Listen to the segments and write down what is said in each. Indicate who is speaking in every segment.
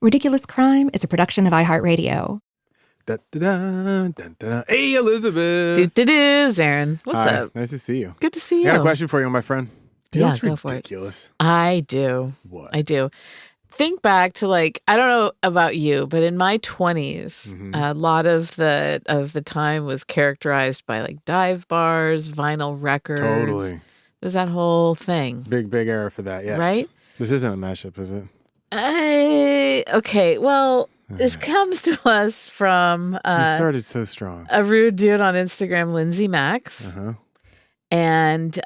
Speaker 1: Ridiculous Crime is a production of iHeartRadio.
Speaker 2: Da, da, da, da, da. Hey, Elizabeth.
Speaker 3: Zaron. What's up?
Speaker 2: Nice to see you.
Speaker 3: Good to see you.
Speaker 2: I got a question for you, my friend. Do you know what's
Speaker 3: go for it.
Speaker 2: ridiculous?
Speaker 3: I do.
Speaker 2: What?
Speaker 3: I do. Think back to I don't know about you, but in my 20s, a lot of the time was characterized by dive bars, vinyl records.
Speaker 2: Totally.
Speaker 3: It was that whole thing.
Speaker 2: Big era for that, yes.
Speaker 3: Right?
Speaker 2: This isn't a mashup, is it?
Speaker 3: Okay, well, this comes to us from...
Speaker 2: you started so strong.
Speaker 3: A rude dude on Instagram, Lindsay Max.
Speaker 2: Uh-huh.
Speaker 3: And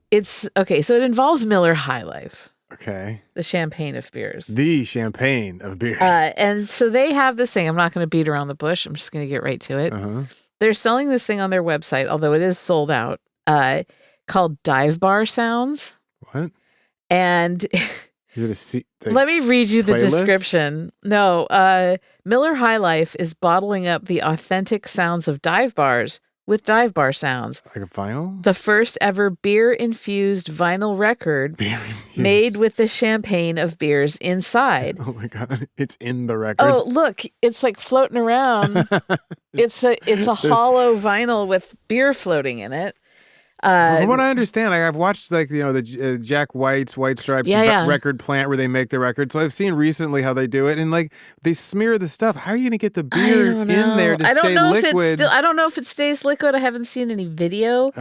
Speaker 3: it's... Okay, so it involves Miller High Life.
Speaker 2: Okay.
Speaker 3: The champagne of beers.
Speaker 2: The champagne of beers.
Speaker 3: And so they have this thing. I'm not going to beat around the bush. I'm just going to get right to it.
Speaker 2: Uh-huh.
Speaker 3: They're selling this thing on their website, although it is sold out, called Dive Bar Sounds.
Speaker 2: What?
Speaker 3: And...
Speaker 2: Is it
Speaker 3: let me read you the
Speaker 2: playlist?
Speaker 3: description. No, Miller High Life is bottling up the authentic sounds of dive bars with dive bar sounds.
Speaker 2: Like a vinyl?
Speaker 3: The first ever beer-infused vinyl record made with the champagne of beers inside.
Speaker 2: Oh my God, it's in the record.
Speaker 3: Oh, look, it's floating around. It's a hollow vinyl with beer floating in it.
Speaker 2: From what I understand, I've watched the Jack White's White Stripes record plant where they make the record. So I've seen recently how they do it, and they smear the stuff. How are you going to get the beer in there to stay liquid?
Speaker 3: I don't know if it stays liquid. I haven't seen any video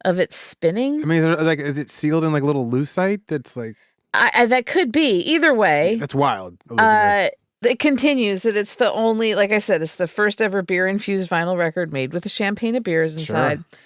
Speaker 3: of it spinning.
Speaker 2: I mean, is it sealed in little lucite? That's
Speaker 3: that could be. Either way,
Speaker 2: that's wild. Elizabeth.
Speaker 3: It continues that it's the only, like I said, it's the first ever beer infused vinyl record made with a champagne of beers inside. Sure.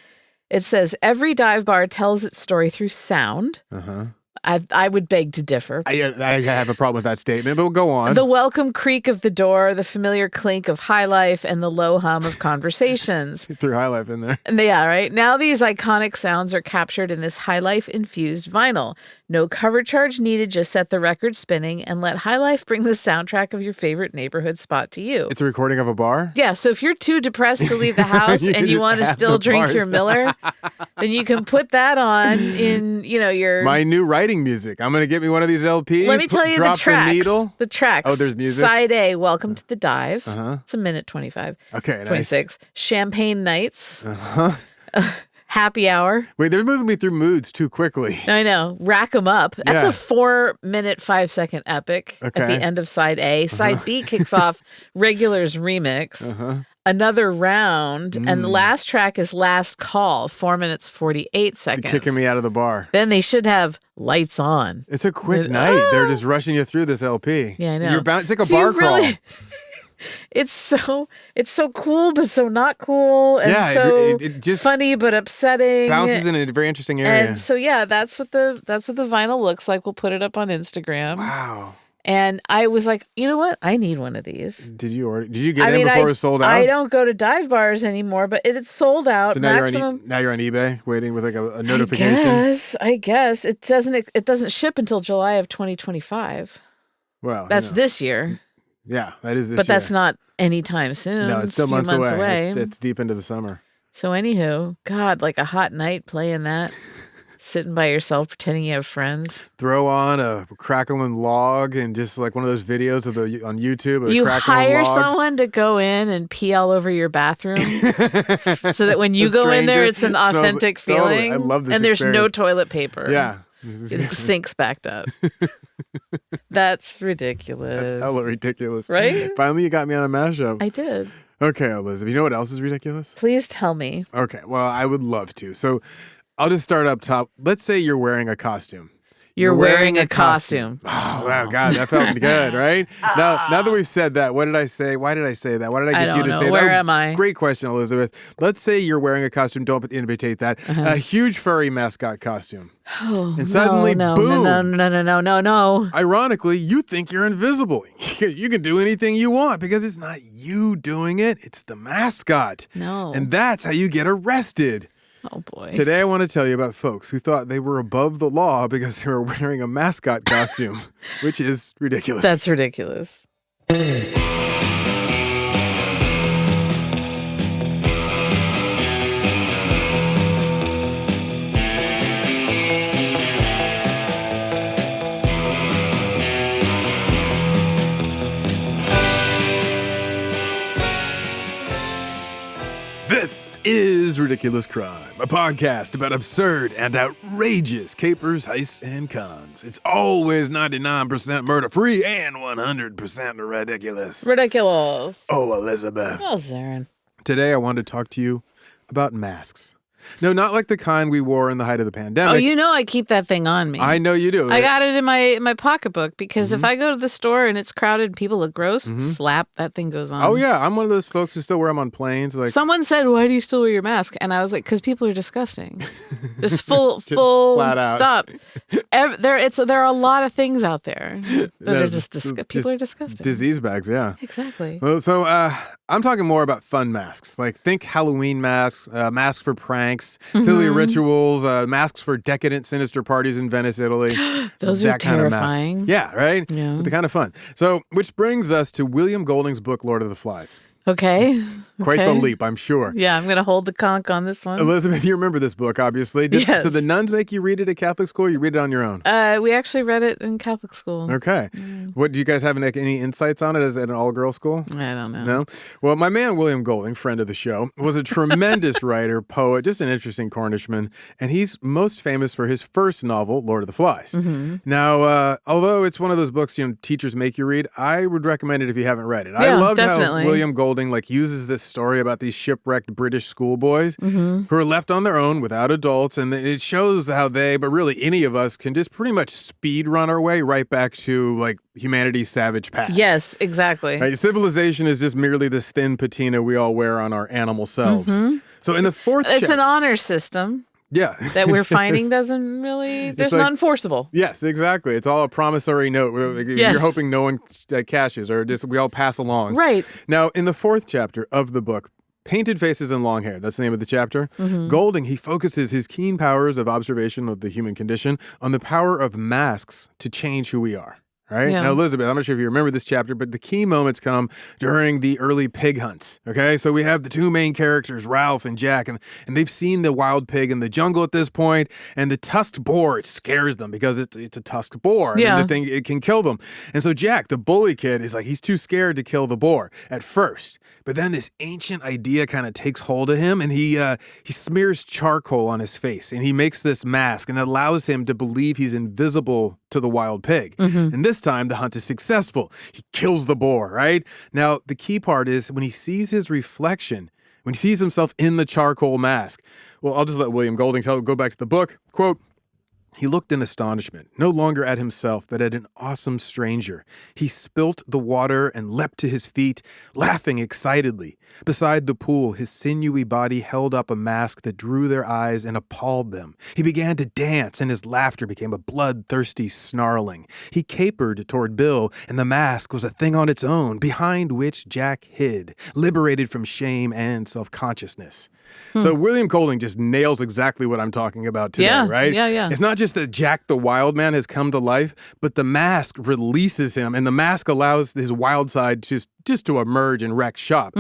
Speaker 3: It says, every dive bar tells its story through sound. Uh-huh. I would beg to differ.
Speaker 2: I have a problem with that statement, but we'll go on.
Speaker 3: The welcome creak of the door, the familiar clink of High Life, and the low hum of conversations.
Speaker 2: You threw High Life in there.
Speaker 3: Yeah, right? Now these iconic sounds are captured in this High Life-infused vinyl. No cover charge needed, just set the record spinning and let High Life bring the soundtrack of your favorite neighborhood spot to you.
Speaker 2: It's a recording of a bar?
Speaker 3: Yeah, so if you're too depressed to leave the house and you want to still drink your Miller, then you can put that on in, your...
Speaker 2: My new writing music. I'm going to get me one of these LPs.
Speaker 3: Let me tell you the tracks.
Speaker 2: Needle.
Speaker 3: The tracks.
Speaker 2: Oh, there's music?
Speaker 3: Side A, Welcome to the Dive.
Speaker 2: Uh-huh.
Speaker 3: It's a minute 25.
Speaker 2: Okay,
Speaker 3: 26. Nice. Champagne Nights.
Speaker 2: Uh-huh.
Speaker 3: Happy Hour.
Speaker 2: Wait, they're moving me through moods too quickly.
Speaker 3: I know. Rack 'em up. That's a 4-minute, 5-second epic at the end of side A. Side B kicks off Regulars Remix. Uh-huh. Another round. And the last track is Last Call, 4 minutes, 48 seconds.
Speaker 2: They're kicking me out of the bar.
Speaker 3: Then they should have Lights On.
Speaker 2: It's a quick night. They're just rushing you through this LP.
Speaker 3: Yeah, I know.
Speaker 2: It's like a bar crawl.
Speaker 3: It's so cool, but so not cool, and it just funny but upsetting.
Speaker 2: Bounces in a very interesting area.
Speaker 3: And so that's what the vinyl looks like. We'll put it up on Instagram.
Speaker 2: Wow.
Speaker 3: And I was like, you know what? I need one of these.
Speaker 2: Did you order? Did you get in before it was sold out?
Speaker 3: I don't go to dive bars anymore, but it's sold out.
Speaker 2: So now you're on eBay waiting with a notification.
Speaker 3: I guess it doesn't ship until July of 2025.
Speaker 2: Well,
Speaker 3: that's this year.
Speaker 2: Yeah, that is this year.
Speaker 3: But that's not anytime soon.
Speaker 2: No, it's still months away. It's deep into the summer.
Speaker 3: So anywho, God, a hot night playing that, sitting by yourself, pretending you have friends.
Speaker 2: Throw on a crackling log and just one of those videos on YouTube.
Speaker 3: You hire someone to go in and pee all over your bathroom so that when you go in there, it's an authentic feeling.
Speaker 2: I love this
Speaker 3: And there's
Speaker 2: experience.
Speaker 3: no toilet paper.
Speaker 2: Yeah.
Speaker 3: The sink's backed up. That's ridiculous.
Speaker 2: That's hella ridiculous.
Speaker 3: Right?
Speaker 2: Finally, you got me on a mashup.
Speaker 3: I did.
Speaker 2: Okay, Elizabeth. You know what else is ridiculous?
Speaker 3: Please tell me.
Speaker 2: Okay, well, I would love to. So I'll just start up top. Let's say you're wearing a costume.
Speaker 3: You're wearing a costume.
Speaker 2: Oh, wow, God, that felt good, right? Now that we've said that, what did I say? Why did I say that? Why did I get you to say that?
Speaker 3: Where am I?
Speaker 2: Great question, Elizabeth. Let's say you're wearing a costume. Don't imitate that. A huge furry mascot costume.
Speaker 3: Oh,
Speaker 2: and suddenly, boom.
Speaker 3: No.
Speaker 2: Ironically, you think you're invisible. You can do anything you want because it's not you doing it. It's the mascot.
Speaker 3: No.
Speaker 2: And that's how you get arrested.
Speaker 3: Oh, boy.
Speaker 2: Today, I want to tell you about folks who thought they were above the law because they were wearing a mascot costume, which is ridiculous.
Speaker 3: That's ridiculous.
Speaker 2: is Ridiculous Crime, a podcast about absurd and outrageous capers, heists, and cons. It's always 99% murder-free and 100% ridiculous.
Speaker 3: Ridiculous.
Speaker 2: Oh, Elizabeth.
Speaker 3: Oh, Zaron.
Speaker 2: Today I wanted to talk to you about masks. No, not like the kind we wore in the height of the pandemic.
Speaker 3: Oh, you know I keep that thing on me.
Speaker 2: I know you do.
Speaker 3: I got it in my pocketbook because if I go to the store and it's crowded and people look gross, slap, that thing goes on.
Speaker 2: Oh, yeah. I'm one of those folks who still wear them on planes. Like,
Speaker 3: someone said, why do you still wear your mask? And I was like, because people are disgusting. Just full
Speaker 2: flat out.
Speaker 3: Stop. There are a lot of things out there that are just people are disgusting.
Speaker 2: Disease bags, yeah.
Speaker 3: Exactly.
Speaker 2: Well, so I'm talking more about fun masks. Like, think Halloween masks, masks for pranks, silly rituals, masks for decadent, sinister parties in Venice, Italy.
Speaker 3: Those are terrifying.
Speaker 2: Yeah, right?
Speaker 3: Yeah.
Speaker 2: But they're kind of fun. So, which brings us to William Golding's book, Lord of the Flies.
Speaker 3: Okay.
Speaker 2: Quite the leap, I'm sure.
Speaker 3: Yeah, I'm going to hold the conch on this one.
Speaker 2: Elizabeth, you remember this book, obviously.
Speaker 3: Yes.
Speaker 2: So the nuns make you read it at Catholic school, or you read it on your own?
Speaker 3: We actually read it in Catholic school.
Speaker 2: Okay. What, do you guys have any insights on it as an all-girl school?
Speaker 3: I don't know.
Speaker 2: No? Well, my man, William Golding, friend of the show, was a tremendous writer, poet, just an interesting Cornishman, and he's most famous for his first novel, Lord of the Flies. Now, although it's one of those books, teachers make you read, I would recommend it if you haven't read it. I loved
Speaker 3: definitely.
Speaker 2: how William Golding uses this story about these shipwrecked British schoolboys who are left on their own without adults, and it shows how they, but really any of us, can just pretty much speed run our way right back to humanity's savage past.
Speaker 3: Yes, exactly.
Speaker 2: Right? Civilization is just merely this thin patina we all wear on our animal selves. So in the fourth
Speaker 3: It's an honor system.
Speaker 2: Yeah.
Speaker 3: That we're finding doesn't really, there's not enforceable.
Speaker 2: Yes, exactly. It's all a promissory note. You're hoping no one cashes, or just we all pass along.
Speaker 3: Right.
Speaker 2: Now, in the fourth chapter of the book, Painted Faces and Long Hair, that's the name of the chapter, Golding, he focuses his keen powers of observation of the human condition on the power of masks to change who we are. Right?
Speaker 3: Yeah.
Speaker 2: Now, Elizabeth, I'm not sure if you remember this chapter, but the key moments come during the early pig hunts. Okay? So we have the two main characters, Ralph and Jack, and they've seen the wild pig in the jungle at this point, and the tusked boar, it scares them because it's a tusked boar.
Speaker 3: Yeah.
Speaker 2: And the thing, it can kill them. And so Jack, the bully kid, is he's too scared to kill the boar at first. But then this ancient idea kind of takes hold of him, and he smears charcoal on his face, and he makes this mask, and it allows him to believe he's invisible to the wild pig. And this time, the hunt is successful. He kills the boar, right? Now, the key part is when he sees his reflection, when he sees himself in the charcoal mask. Well, I'll just let William Golding go back to the book. Quote, "He looked in astonishment, no longer at himself, but at an awesome stranger. He spilt the water and leapt to his feet, laughing excitedly. Beside the pool, his sinewy body held up a mask that drew their eyes and appalled them. He began to dance, and his laughter became a bloodthirsty snarling. He capered toward Bill, and the mask was a thing on its own, behind which Jack hid, liberated from shame and self-consciousness." So William Golding just nails exactly what I'm talking about today, right?
Speaker 3: Yeah.
Speaker 2: It's not just that Jack the wild man has come to life, but the mask releases him, and the mask allows his wild side just to emerge and wreak shop.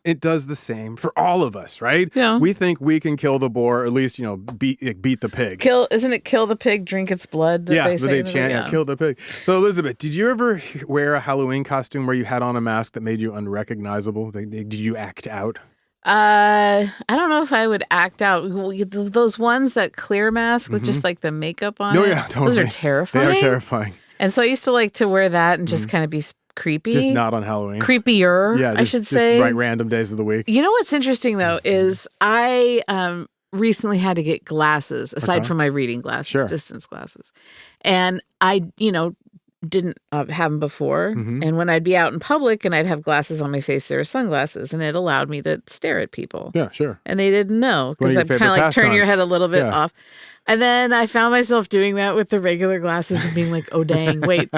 Speaker 2: It does the same for all of us, right?
Speaker 3: Yeah.
Speaker 2: We think we can kill the boar, or at least, beat the pig.
Speaker 3: Isn't it kill the pig, drink its blood?
Speaker 2: They chant, kill the pig. So Elizabeth, did you ever wear a Halloween costume where you had on a mask that made you unrecognizable? Did you act out?
Speaker 3: I don't know if I would act out. Those ones that clear mask with just the makeup on it.
Speaker 2: Yeah, totally.
Speaker 3: Those are terrifying.
Speaker 2: They are terrifying.
Speaker 3: And so I used to like to wear that and just kind of be creepy.
Speaker 2: Just not on Halloween.
Speaker 3: Creepier, I should say.
Speaker 2: Right, random days of the week.
Speaker 3: You know what's interesting though is I recently had to get glasses aside from my reading glasses, distance glasses, and I didn't have them before. And when I'd be out in public and I'd have glasses on my face, there were sunglasses, and it allowed me to stare at people.
Speaker 2: Yeah, sure.
Speaker 3: And they didn't know because I'm kind of turning your head a little bit off. And then I found myself doing that with the regular glasses and being like, oh, dang, wait,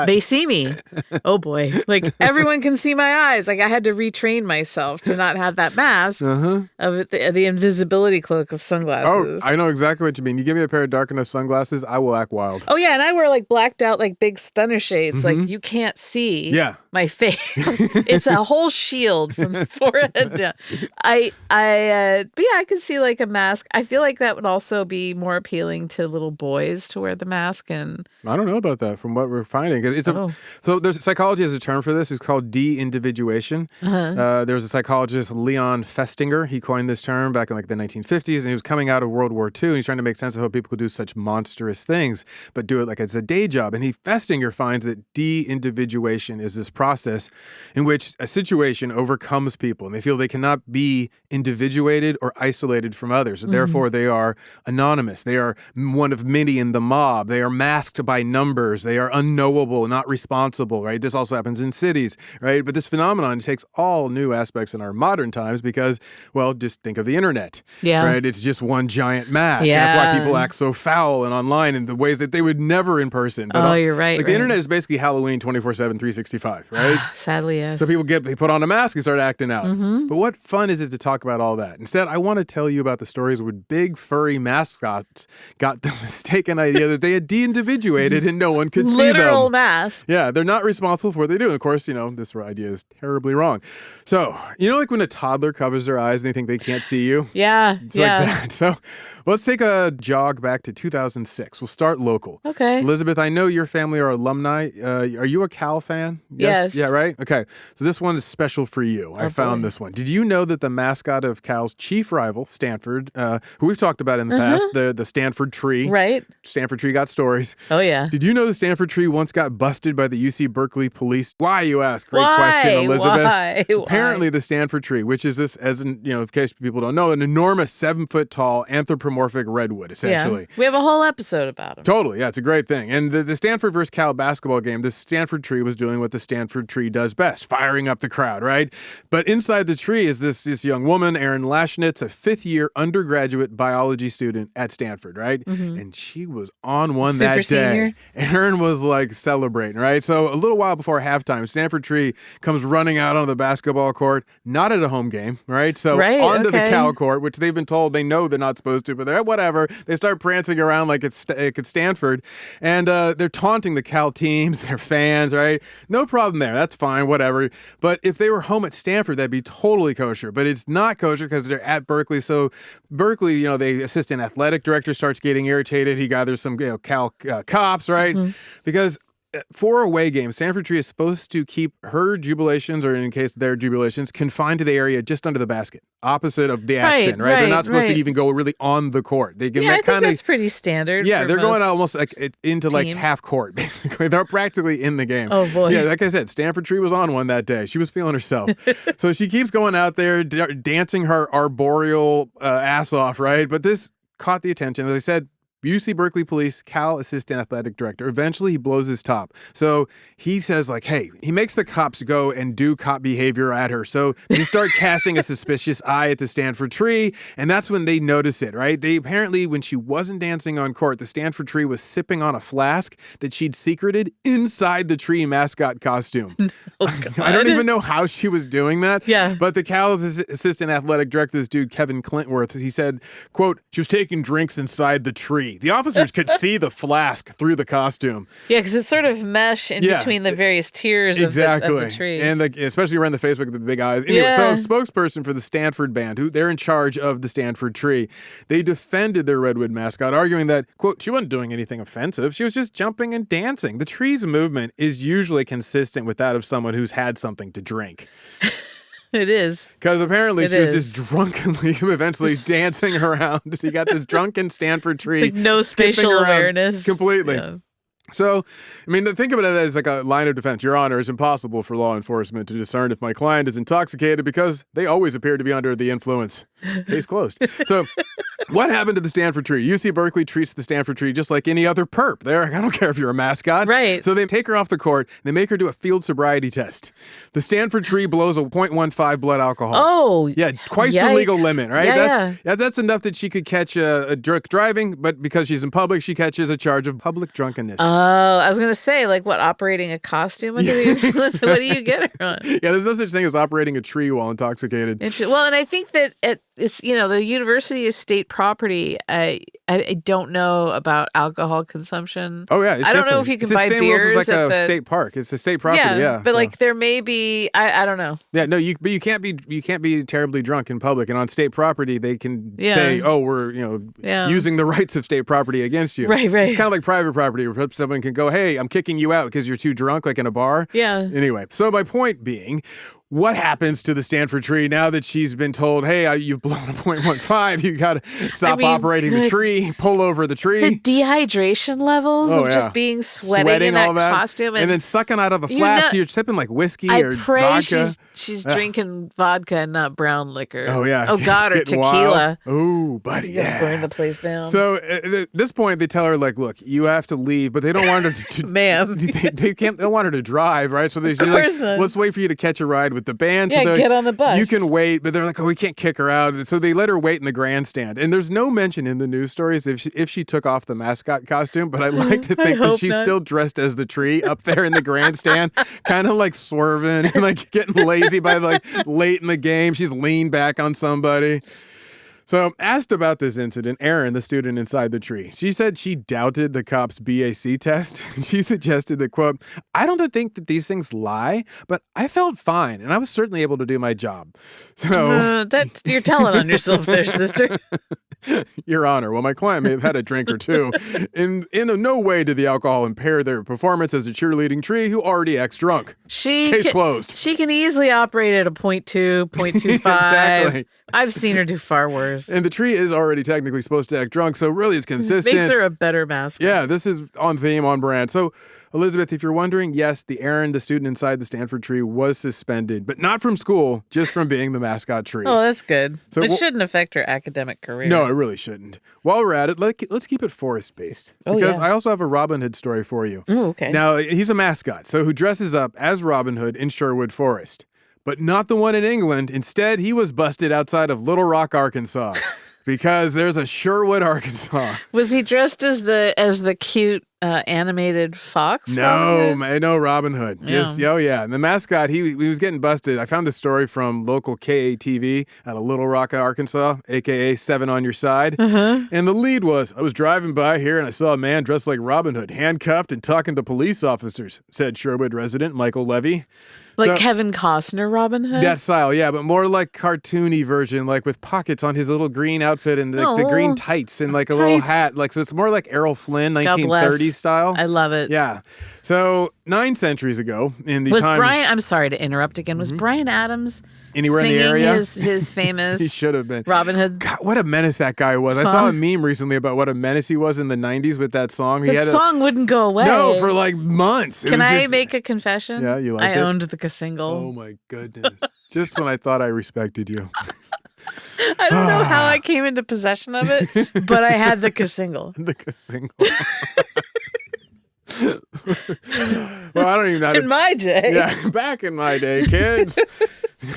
Speaker 3: they see me. Oh, boy. Everyone can see my eyes. I had to retrain myself to not have that mask of the invisibility cloak of sunglasses.
Speaker 2: Oh, I know exactly what you mean. You give me a pair of dark enough sunglasses, I will act wild.
Speaker 3: Oh, yeah. And I wear blacked out, big stunner shades. You can't see my face. It's a whole shield from the forehead down. But yeah, I can see a mask. I feel like that would also be more appealing to little boys to wear the mask? And
Speaker 2: I don't know about that from what we're finding. So there's psychology has a term for this. It's called de-individuation. There was a psychologist, Leon Festinger. He coined this term back in like the 1950s, and he was coming out of World War II, and he's trying to make sense of how people could do such monstrous things, but do it like it's a day job. And Festinger finds that de-individuation is this process in which a situation overcomes people, and they feel they cannot be individuated or isolated from others. So therefore, they are anonymous. They are one of many in the mob. They are masked by numbers. They are unknowable, not responsible, right? This also happens in cities, right? But this phenomenon takes all new aspects in our modern times because, well, just think of the internet, right? It's just one giant mask.
Speaker 3: Yeah.
Speaker 2: And that's why people act so foul and online in the ways that they would never in person. But
Speaker 3: you're right.
Speaker 2: Like the internet is basically Halloween 24/7, 365, right?
Speaker 3: Sadly, yes.
Speaker 2: So people they put on a mask and start acting out. But what fun is it to talk about all that? Instead, I want to tell you about the stories where big furry mascots got the mistaken idea that they had de-individuated and no one could see them.
Speaker 3: Literal masks.
Speaker 2: Yeah, they're not responsible for what they do. And of course, this idea is terribly wrong. So, like when a toddler covers their eyes and they think they can't see you?
Speaker 3: Yeah,
Speaker 2: It's like that. So let's take a jog back to 2006. We'll start local.
Speaker 3: Okay.
Speaker 2: Elizabeth, I know your family are alumni. Are you a Cal fan?
Speaker 3: Yes.
Speaker 2: Yeah, right? Okay. So this one is special for you. I found this one. Did you know that the mascot of Cal's chief rival, Stanford, who we've talked about in the past, the Stanford tree.
Speaker 3: Right.
Speaker 2: Stanford tree got stories.
Speaker 3: Oh, yeah.
Speaker 2: Did you know the Stanford tree once got busted by the UC Berkeley police? Why, you ask? Great question, Elizabeth.
Speaker 3: Why?
Speaker 2: Apparently, the Stanford tree, which is this, in case people don't know, an enormous 7-foot tall anthropomorphic redwood, essentially.
Speaker 3: Yeah. We have a whole episode about him.
Speaker 2: Totally. Yeah, it's a great thing. And the Stanford versus Cal basketball game, the Stanford tree was doing what the Stanford tree does best, firing up the crowd, right? But inside the tree is this young woman, Erin Lashnitz, a fifth-year undergraduate biology student at Stanford, right? And she was on one
Speaker 3: Super
Speaker 2: that day.
Speaker 3: senior.
Speaker 2: Erin was like celebrating, right? So a little while before halftime, Stanford tree comes running out onto the basketball court, not at a home game, right? So onto the Cal court, which they've been told they know they're not supposed to, but they're whatever. They start prancing around like it's Stanford, and they're taunting the Cal teams, their fans, right? No problem there. That's fine, whatever. But if they were home at Stanford, that'd be totally kosher. But it's not kosher because they're at Berkeley. So Berkeley, the assistant athletic director starts getting irritated. He gathers some Cal cops, right? Because for away games, Stanford Tree is supposed to keep her jubilations, or in case their jubilations, confined to the area just under the basket, opposite of the action, right? They're not supposed to even go really on the court. They can
Speaker 3: I think that's pretty standard.
Speaker 2: Yeah, they're going almost into
Speaker 3: teams.
Speaker 2: like half court, basically. They're practically in the game.
Speaker 3: Oh, boy.
Speaker 2: Yeah, like I said, Stanford Tree was on one that day. She was feeling herself. So she keeps going out there, dancing her arboreal ass off, right? But this caught the attention. As I said, UC Berkeley Police, Cal Assistant Athletic Director. Eventually, he blows his top. So he says, hey, he makes the cops go and do cop behavior at her. So they start casting a suspicious eye at the Stanford Tree, and that's when they notice it, right? They apparently, when she wasn't dancing on court, the Stanford Tree was sipping on a flask that she'd secreted inside the tree mascot costume. I don't even know how she was doing that.
Speaker 3: Yeah.
Speaker 2: But the Cal's Assistant Athletic Director, this dude, Kevin Clintworth, he said, quote, she was taking drinks inside the tree. The officers could see the flask through the costume.
Speaker 3: Yeah, because it's sort of mesh in between the various tiers of the tree.
Speaker 2: And especially around the face with the big eyes. Anyway, so a spokesperson for the Stanford band, who they're in charge of the Stanford Tree, they defended their redwood mascot, arguing that, quote, she wasn't doing anything offensive. She was just jumping and dancing. The tree's movement is usually consistent with that of someone who's had something to drink.
Speaker 3: It is.
Speaker 2: Because apparently she was just drunkenly eventually dancing around. She got this drunken Stanford Tree.
Speaker 3: Like no spatial awareness.
Speaker 2: Completely.
Speaker 3: Yeah.
Speaker 2: So, think of it as like a line of defense. Your Honor, it's impossible for law enforcement to discern if my client is intoxicated because they always appear to be under the influence. Case closed. So, what happened to the Stanford Tree? UC Berkeley treats the Stanford Tree just like any other perp. They're like, I don't care if you're a mascot.
Speaker 3: Right.
Speaker 2: So they take her off the court. They make her do a field sobriety test. The Stanford Tree blows a 0.15 blood alcohol.
Speaker 3: Oh,
Speaker 2: yeah, twice the legal limit, right?
Speaker 3: Yeah,
Speaker 2: that's enough that she could catch a drunk driving, but because she's in public, she catches a charge of public drunkenness.
Speaker 3: Oh, I was going to say, operating a costume under the influence? What do you get her on?
Speaker 2: Yeah, there's no such thing as operating a tree while intoxicated.
Speaker 3: Well, and I think that at it's, the university is state property. I don't know about alcohol consumption.
Speaker 2: Oh yeah,
Speaker 3: I don't know if you can buy beers
Speaker 2: it's like
Speaker 3: at
Speaker 2: a state park. It's a state property. Yeah,
Speaker 3: but like there may be. I don't know.
Speaker 2: Yeah, no, you can't be terribly drunk in public, and on state property they can say, oh, we're using the rights of state property against you.
Speaker 3: Right.
Speaker 2: It's kind of like private property where someone can go, hey, I'm kicking you out because you're too drunk, like in a bar.
Speaker 3: Yeah.
Speaker 2: Anyway, so my point being, what happens to the Stanford tree now that she's been told, hey, you've blown a .15, you got to stop operating the tree, pull over the tree.
Speaker 3: The dehydration levels of just being sweating in that costume.
Speaker 2: And then sucking out of a flask, you're sipping like whiskey or vodka.
Speaker 3: She's drinking vodka and not brown liquor.
Speaker 2: Oh, yeah.
Speaker 3: Oh, God, or tequila.
Speaker 2: Oh, buddy, yeah.
Speaker 3: Burn the place down.
Speaker 2: So at this point, they tell her, like, look, you have to leave, but they don't want her to...
Speaker 3: Ma'am.
Speaker 2: They don't want her to drive, right? So they're like, let's wait for you to catch a ride with the band.
Speaker 3: Yeah,
Speaker 2: so
Speaker 3: get on the bus.
Speaker 2: You can wait, but they're like, oh, we can't kick her out. So they let her wait in the grandstand. And there's no mention in the news stories if she took off the mascot costume, but I like to think that she's still dressed as the tree up there in the grandstand, kind of like swerving and like getting lazy by like late in the game. She's leaned back on somebody. So asked about this incident, Erin, the student inside the tree, she said she doubted the cop's BAC test. She suggested that, quote, I don't think that these things lie, but I felt fine, and I was certainly able to do my job. So
Speaker 3: you're telling on yourself there, sister.
Speaker 2: Your Honor, well, my client may have had a drink or two. In no way did the alcohol impair their performance as a cheerleading tree who already acts drunk. Case closed.
Speaker 3: She can easily operate at a 0.2, 0.25. Exactly. I've seen her do far worse.
Speaker 2: And the tree is already technically supposed to act drunk, so really it's consistent.
Speaker 3: Makes her a better mascot.
Speaker 2: Yeah, this is on theme, on brand. So, Elizabeth, if you're wondering, yes, the Erin, the student inside the Stanford tree, was suspended, but not from school, just from being the mascot tree.
Speaker 3: Oh, that's good. So it shouldn't affect her academic career.
Speaker 2: No, it really shouldn't. While we're at it, let's keep it forest-based. Because I also have a Robin Hood story for you.
Speaker 3: Oh, okay.
Speaker 2: Now, he's a mascot, so who dresses up as Robin Hood in Sherwood Forest. But not the one in England. Instead, he was busted outside of Little Rock, Arkansas. Because there's a Sherwood, Arkansas.
Speaker 3: Was he dressed as the cute animated fox?
Speaker 2: No, Robin Hood. Yeah. And the mascot, he was getting busted. I found this story from local KATV out of Little Rock, Arkansas, a.k.a. 7 on Your Side. Uh-huh. And the lead was, I was driving by here and I saw a man dressed like Robin Hood, handcuffed and talking to police officers, said Sherwood resident Michael Levy.
Speaker 3: Like Kevin Costner Robin Hood?
Speaker 2: That style, yeah, but more like cartoony version, like with pockets on his little green outfit and the green tights and like a little hat. Like, so it's more like Errol Flynn, 1930s style.
Speaker 3: I love it.
Speaker 2: Yeah. So 9 centuries ago in the
Speaker 3: Brian, I'm sorry to interrupt again, was Brian Adams
Speaker 2: anywhere
Speaker 3: singing
Speaker 2: in the area?
Speaker 3: his famous
Speaker 2: he should have been.
Speaker 3: Robin Hood?
Speaker 2: God, what a menace that guy was. I saw a meme recently about what a menace he was in the 90s with that song.
Speaker 3: That song wouldn't go away.
Speaker 2: No, for like months.
Speaker 3: Can I make a confession?
Speaker 2: Yeah, you liked it?
Speaker 3: I owned the single.
Speaker 2: Oh my goodness. Just when I thought I respected you.
Speaker 3: I don't know how I came into possession of it, but I had the single.
Speaker 2: The single. Well, I don't even know how to...
Speaker 3: In my day.
Speaker 2: Yeah, back in my day, kids.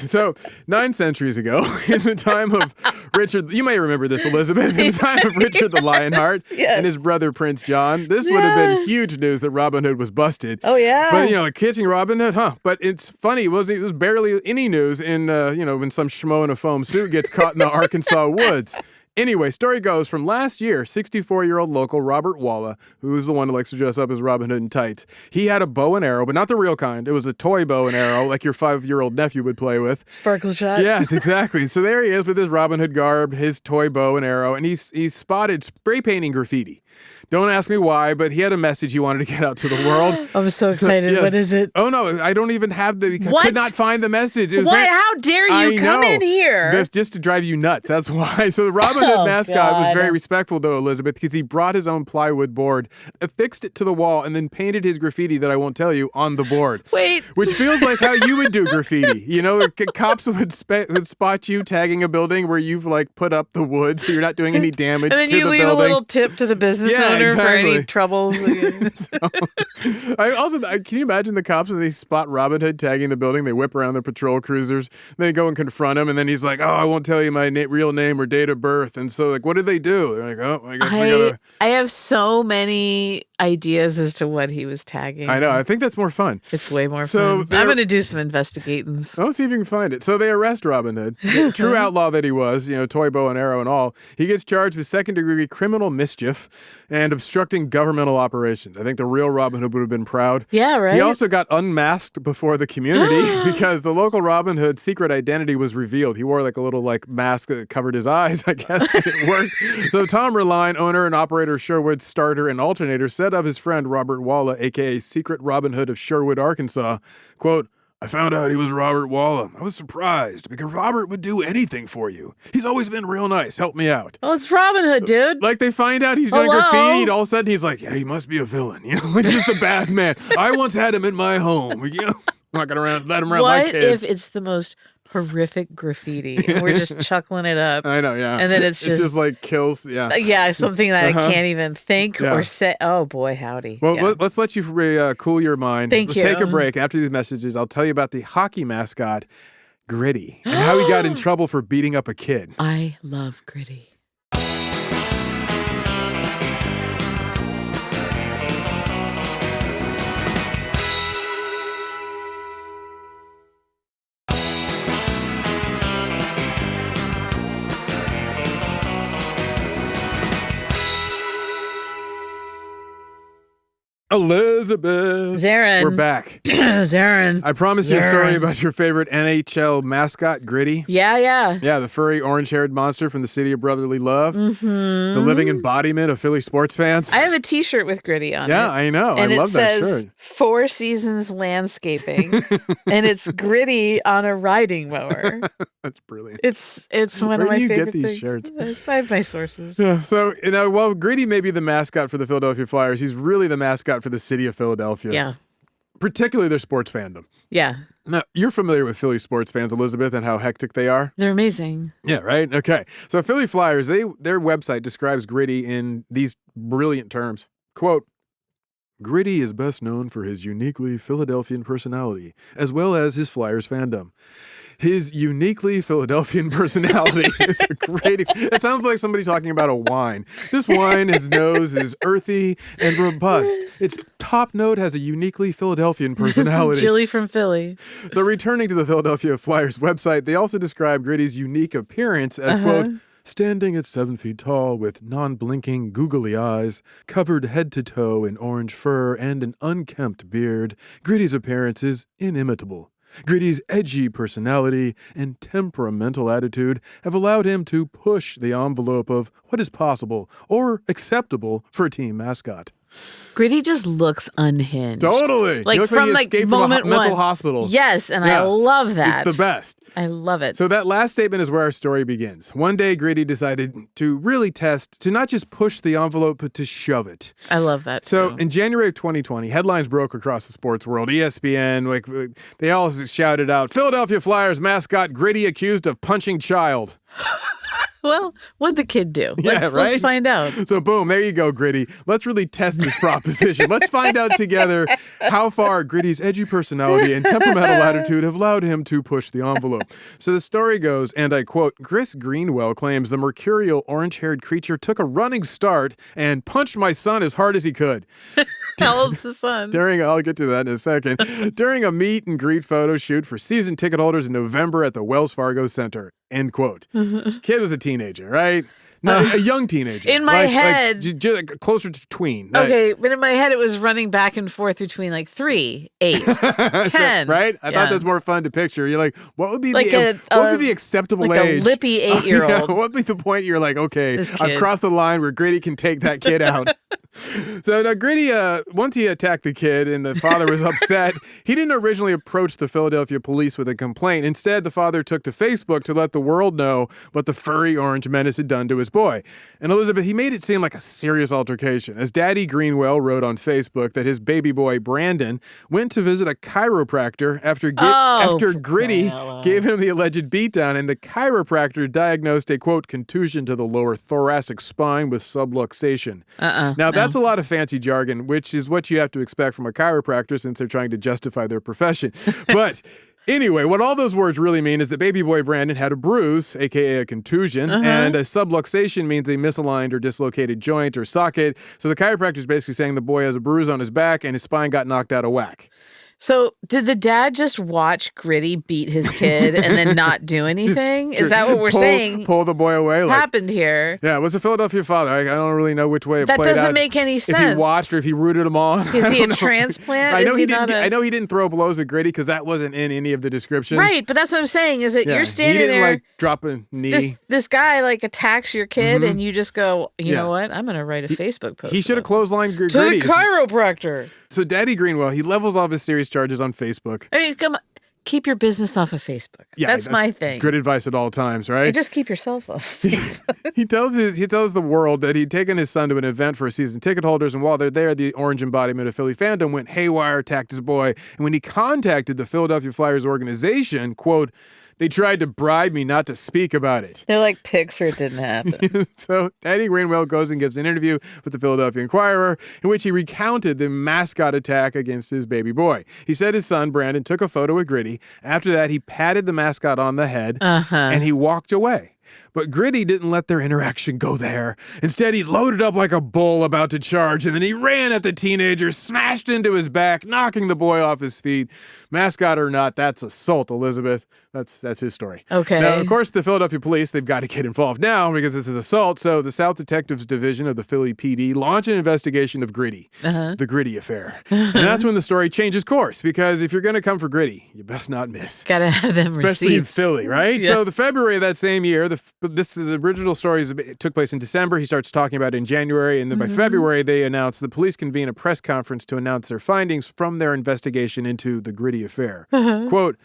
Speaker 2: So, 9 centuries ago, in the time of Richard, you may remember this, Elizabeth, in the time of Richard the Lionheart and his brother Prince John, this would have been huge news that Robin Hood was busted.
Speaker 3: Oh, yeah.
Speaker 2: But, catching Robin Hood, But it's funny, it was barely any news in, when some schmo in a foam suit gets caught in the Arkansas woods. Anyway, story goes from last year, 64-year-old local Robert Walla, who's the one who likes to dress up as Robin Hood in tights. He had a bow and arrow, but not the real kind. It was a toy bow and arrow, like your 5-year-old nephew would play with.
Speaker 3: Sparkle shot.
Speaker 2: Yes, exactly. So there he is with his Robin Hood garb, his toy bow and arrow, and he's spotted spray painting graffiti. Don't ask me why, but he had a message he wanted to get out to the world.
Speaker 3: I was so excited. Yes. What is it?
Speaker 2: Oh, no, I don't even have I could not find the message.
Speaker 3: What? How dare you come in here?
Speaker 2: Just to drive you nuts. That's why. So the Robin Hood mascot was very respectful, though, Elizabeth, because he brought his own plywood board, affixed it to the wall, and then painted his graffiti that I won't tell you on the board.
Speaker 3: Wait.
Speaker 2: Which feels like how you would do graffiti. Cops would spot you tagging a building where you've, put up the wood, so you're not doing any damage to the building.
Speaker 3: And then you leave a little tip to the business owner. owner for any troubles.
Speaker 2: Can you imagine the cops when they spot Robin Hood tagging the building? They whip around their patrol cruisers. They go and confront him, and then he's like, "Oh, I won't tell you my real name or date of birth." And so, like, what did they do? They're like, "Oh, I guess we gotta."
Speaker 3: I have so many ideas as to what he was tagging.
Speaker 2: I know. I think that's more fun.
Speaker 3: It's way more fun. I'm going to do some investigating.
Speaker 2: Let's see if you can find it. So they arrest Robin Hood, the true outlaw that he was, toy, bow, and arrow and all. He gets charged with second-degree criminal mischief and obstructing governmental operations. I think the real Robin Hood would have been proud.
Speaker 3: Yeah, right?
Speaker 2: He also got unmasked before the community because the local Robin Hood's secret identity was revealed. He wore like a little mask that covered his eyes, I guess. It worked. So Tom Reline, owner and operator of Sherwood Starter and Alternator, said of his friend Robert Walla, a.k.a. Secret Robin Hood of Sherwood, Arkansas, quote, "I found out he was Robert Walla. I was surprised because Robert would do anything for you. He's always been real nice. Help me out."
Speaker 3: Well, it's Robin Hood, dude.
Speaker 2: Like they find out he's doing graffiti, and all of a sudden he's like, "Yeah, he must be a villain. Like just a bad man. I once had him in my home. I'm not gonna let him around my kids."
Speaker 3: What if it's the most horrific graffiti and we're just chuckling it up?
Speaker 2: I know, yeah.
Speaker 3: And then it's just
Speaker 2: like kills, yeah.
Speaker 3: Yeah, something that I can't even think or say. Oh boy, howdy.
Speaker 2: Well, let's let you cool your mind.
Speaker 3: Thank you.
Speaker 2: Let's take a break. After these messages, I'll tell you about the hockey mascot, Gritty, and how he got in trouble for beating up a kid.
Speaker 3: I love Gritty.
Speaker 2: Elizabeth.
Speaker 3: Zaron.
Speaker 2: We're back.
Speaker 3: Zaron.
Speaker 2: I promised you a story about your favorite NHL mascot, Gritty.
Speaker 3: Yeah.
Speaker 2: Yeah, the furry orange-haired monster from the city of brotherly love. Mm-hmm. The living embodiment of Philly sports fans.
Speaker 3: I have a t-shirt with Gritty on it.
Speaker 2: Yeah, I know.
Speaker 3: And
Speaker 2: I love that shirt.
Speaker 3: It says 4 Seasons Landscaping. And it's Gritty on a riding mower.
Speaker 2: That's brilliant.
Speaker 3: It's one of my favorite things.
Speaker 2: Where do you get these shirts?
Speaker 3: I have my sources.
Speaker 2: Yeah, so, while Gritty may be the mascot for the Philadelphia Flyers, he's really the mascot for the city of Philadelphia.
Speaker 3: Yeah.
Speaker 2: Particularly their sports fandom.
Speaker 3: Yeah.
Speaker 2: Now, you're familiar with Philly sports fans, Elizabeth, and how hectic they are?
Speaker 3: They're amazing.
Speaker 2: Yeah, right? Okay. So Philly Flyers, their website describes Gritty in these brilliant terms. Quote, "Gritty is best known for his uniquely Philadelphian personality, as well as his Flyers fandom. His uniquely Philadelphian personality is a great... It sounds like somebody talking about a wine. This wine, his nose is earthy and robust. Its top note has a uniquely Philadelphian personality."
Speaker 3: Jilly from Philly.
Speaker 2: So returning to the Philadelphia Flyers website, they also describe Gritty's unique appearance as, quote, "Standing at 7 feet tall with non-blinking googly eyes, covered head to toe in orange fur and an unkempt beard, Gritty's appearance is inimitable. Gritty's edgy personality and temperamental attitude have allowed him to push the envelope of what is possible or acceptable for a team mascot."
Speaker 3: Gritty just looks unhinged.
Speaker 2: Totally.
Speaker 3: Like from moment
Speaker 2: from a mental hospital.
Speaker 3: Yes, and I love that.
Speaker 2: It's the best.
Speaker 3: I love it.
Speaker 2: So that last statement is where our story begins. One day, Gritty decided to really test, to not just push the envelope, but to shove it.
Speaker 3: I love that,
Speaker 2: So
Speaker 3: too.
Speaker 2: in January of 2020, headlines broke across the sports world. ESPN, they all shouted out, "Philadelphia Flyers mascot Gritty accused of punching child."
Speaker 3: Well, what'd the kid do? Let's find out.
Speaker 2: So boom, there you go, Gritty. Let's really test this proposition. Let's find out together how far Gritty's edgy personality and temperamental attitude have allowed him to push the envelope. So the story goes, and I quote, "Chris Greenwell claims the mercurial orange-haired creature took a running start and punched my son as hard as he could."
Speaker 3: How old's the son?
Speaker 2: I'll get to that in a second. During a meet and greet photo shoot for season ticket holders in November at the Wells Fargo Center. End quote. Kid was a teenager, right? No, a young teenager.
Speaker 3: In my head.
Speaker 2: Closer to tween.
Speaker 3: Okay, but in my head, it was running back and forth between 3, 8, 10.
Speaker 2: Right? I thought that's more fun to picture. You're like, what would be the acceptable age?
Speaker 3: Like a lippy 8-year-old.
Speaker 2: Yeah, what would be the point you're like, okay, I've crossed the line where Gritty can take that kid out? So now Gritty, once he attacked the kid and the father was upset, he didn't originally approach the Philadelphia police with a complaint. Instead, the father took to Facebook to let the world know what the furry orange menace had done to his boy. And Elizabeth, he made it seem like a serious altercation, as Daddy Greenwell wrote on Facebook that his baby boy, Brandon, went to visit a chiropractor after Gritty gave him the alleged beatdown, and the chiropractor diagnosed a, quote, contusion to the lower thoracic spine with subluxation. That's a lot of fancy jargon, which is what you have to expect from a chiropractor since they're trying to justify their profession. But anyway, what all those words really mean is that baby boy Brandon had a bruise, a.k.a. a contusion, and a subluxation means a misaligned or dislocated joint or socket. So the chiropractor is basically saying the boy has a bruise on his back and his spine got knocked out of whack.
Speaker 3: So did the dad just watch Gritty beat his kid and then not do anything? Is that what we're saying?
Speaker 2: Pull the boy away.
Speaker 3: Happened here.
Speaker 2: Yeah, it was a Philadelphia father. I don't really know which way it played out.
Speaker 3: That doesn't make any sense.
Speaker 2: If he watched or if he rooted him on.
Speaker 3: Is he a transplant?
Speaker 2: I know he didn't throw blows at Gritty because that wasn't in any of the descriptions.
Speaker 3: Right, but that's what I'm saying is that you're standing there.
Speaker 2: Like drop a knee.
Speaker 3: This guy like attacks your kid and you just go, you know what? I'm going to write a Facebook post.
Speaker 2: He should have clotheslined Gritty.
Speaker 3: To the chiropractor.
Speaker 2: So Daddy Greenwell, he levels off his serious charges on Facebook.
Speaker 3: I mean, come on. Keep your business off of Facebook. Yeah, that's my thing.
Speaker 2: Good advice at all times, right?
Speaker 3: And just keep yourself off Facebook.
Speaker 2: He tells the world that he'd taken his son to an event for season ticket holders, and while they're there, the orange embodiment of Philly fandom went haywire, attacked his boy. And when he contacted the Philadelphia Flyers organization, quote, they tried to bribe me not to speak about it.
Speaker 3: They're like pics or it didn't happen.
Speaker 2: So Daddy Greenwell goes and gives an interview with the Philadelphia Inquirer in which he recounted the mascot attack against his baby boy. He said his son, Brandon, took a photo with Gritty. After that, he patted the mascot on the head and he walked away. But Gritty didn't let their interaction go there. Instead, he loaded up like a bull about to charge, and then he ran at the teenager, smashed into his back, knocking the boy off his feet. Mascot or not, that's assault, Elizabeth. That's his story.
Speaker 3: Okay.
Speaker 2: Now, of course, the Philadelphia police, they've got to get involved now because this is assault. So the South Detectives Division of the Philly PD launched an investigation of Gritty, the Gritty affair. And that's when the story changes course, because if you're going to come for Gritty, you best not miss.
Speaker 3: Got to have them
Speaker 2: especially
Speaker 3: receipts.
Speaker 2: in Philly, right? Yeah. So the February of that same year, the original story took place in December. He starts talking about it in January. And then by February, they announced the police convene a press conference to announce their findings from their investigation into the Gritty affair. Quote,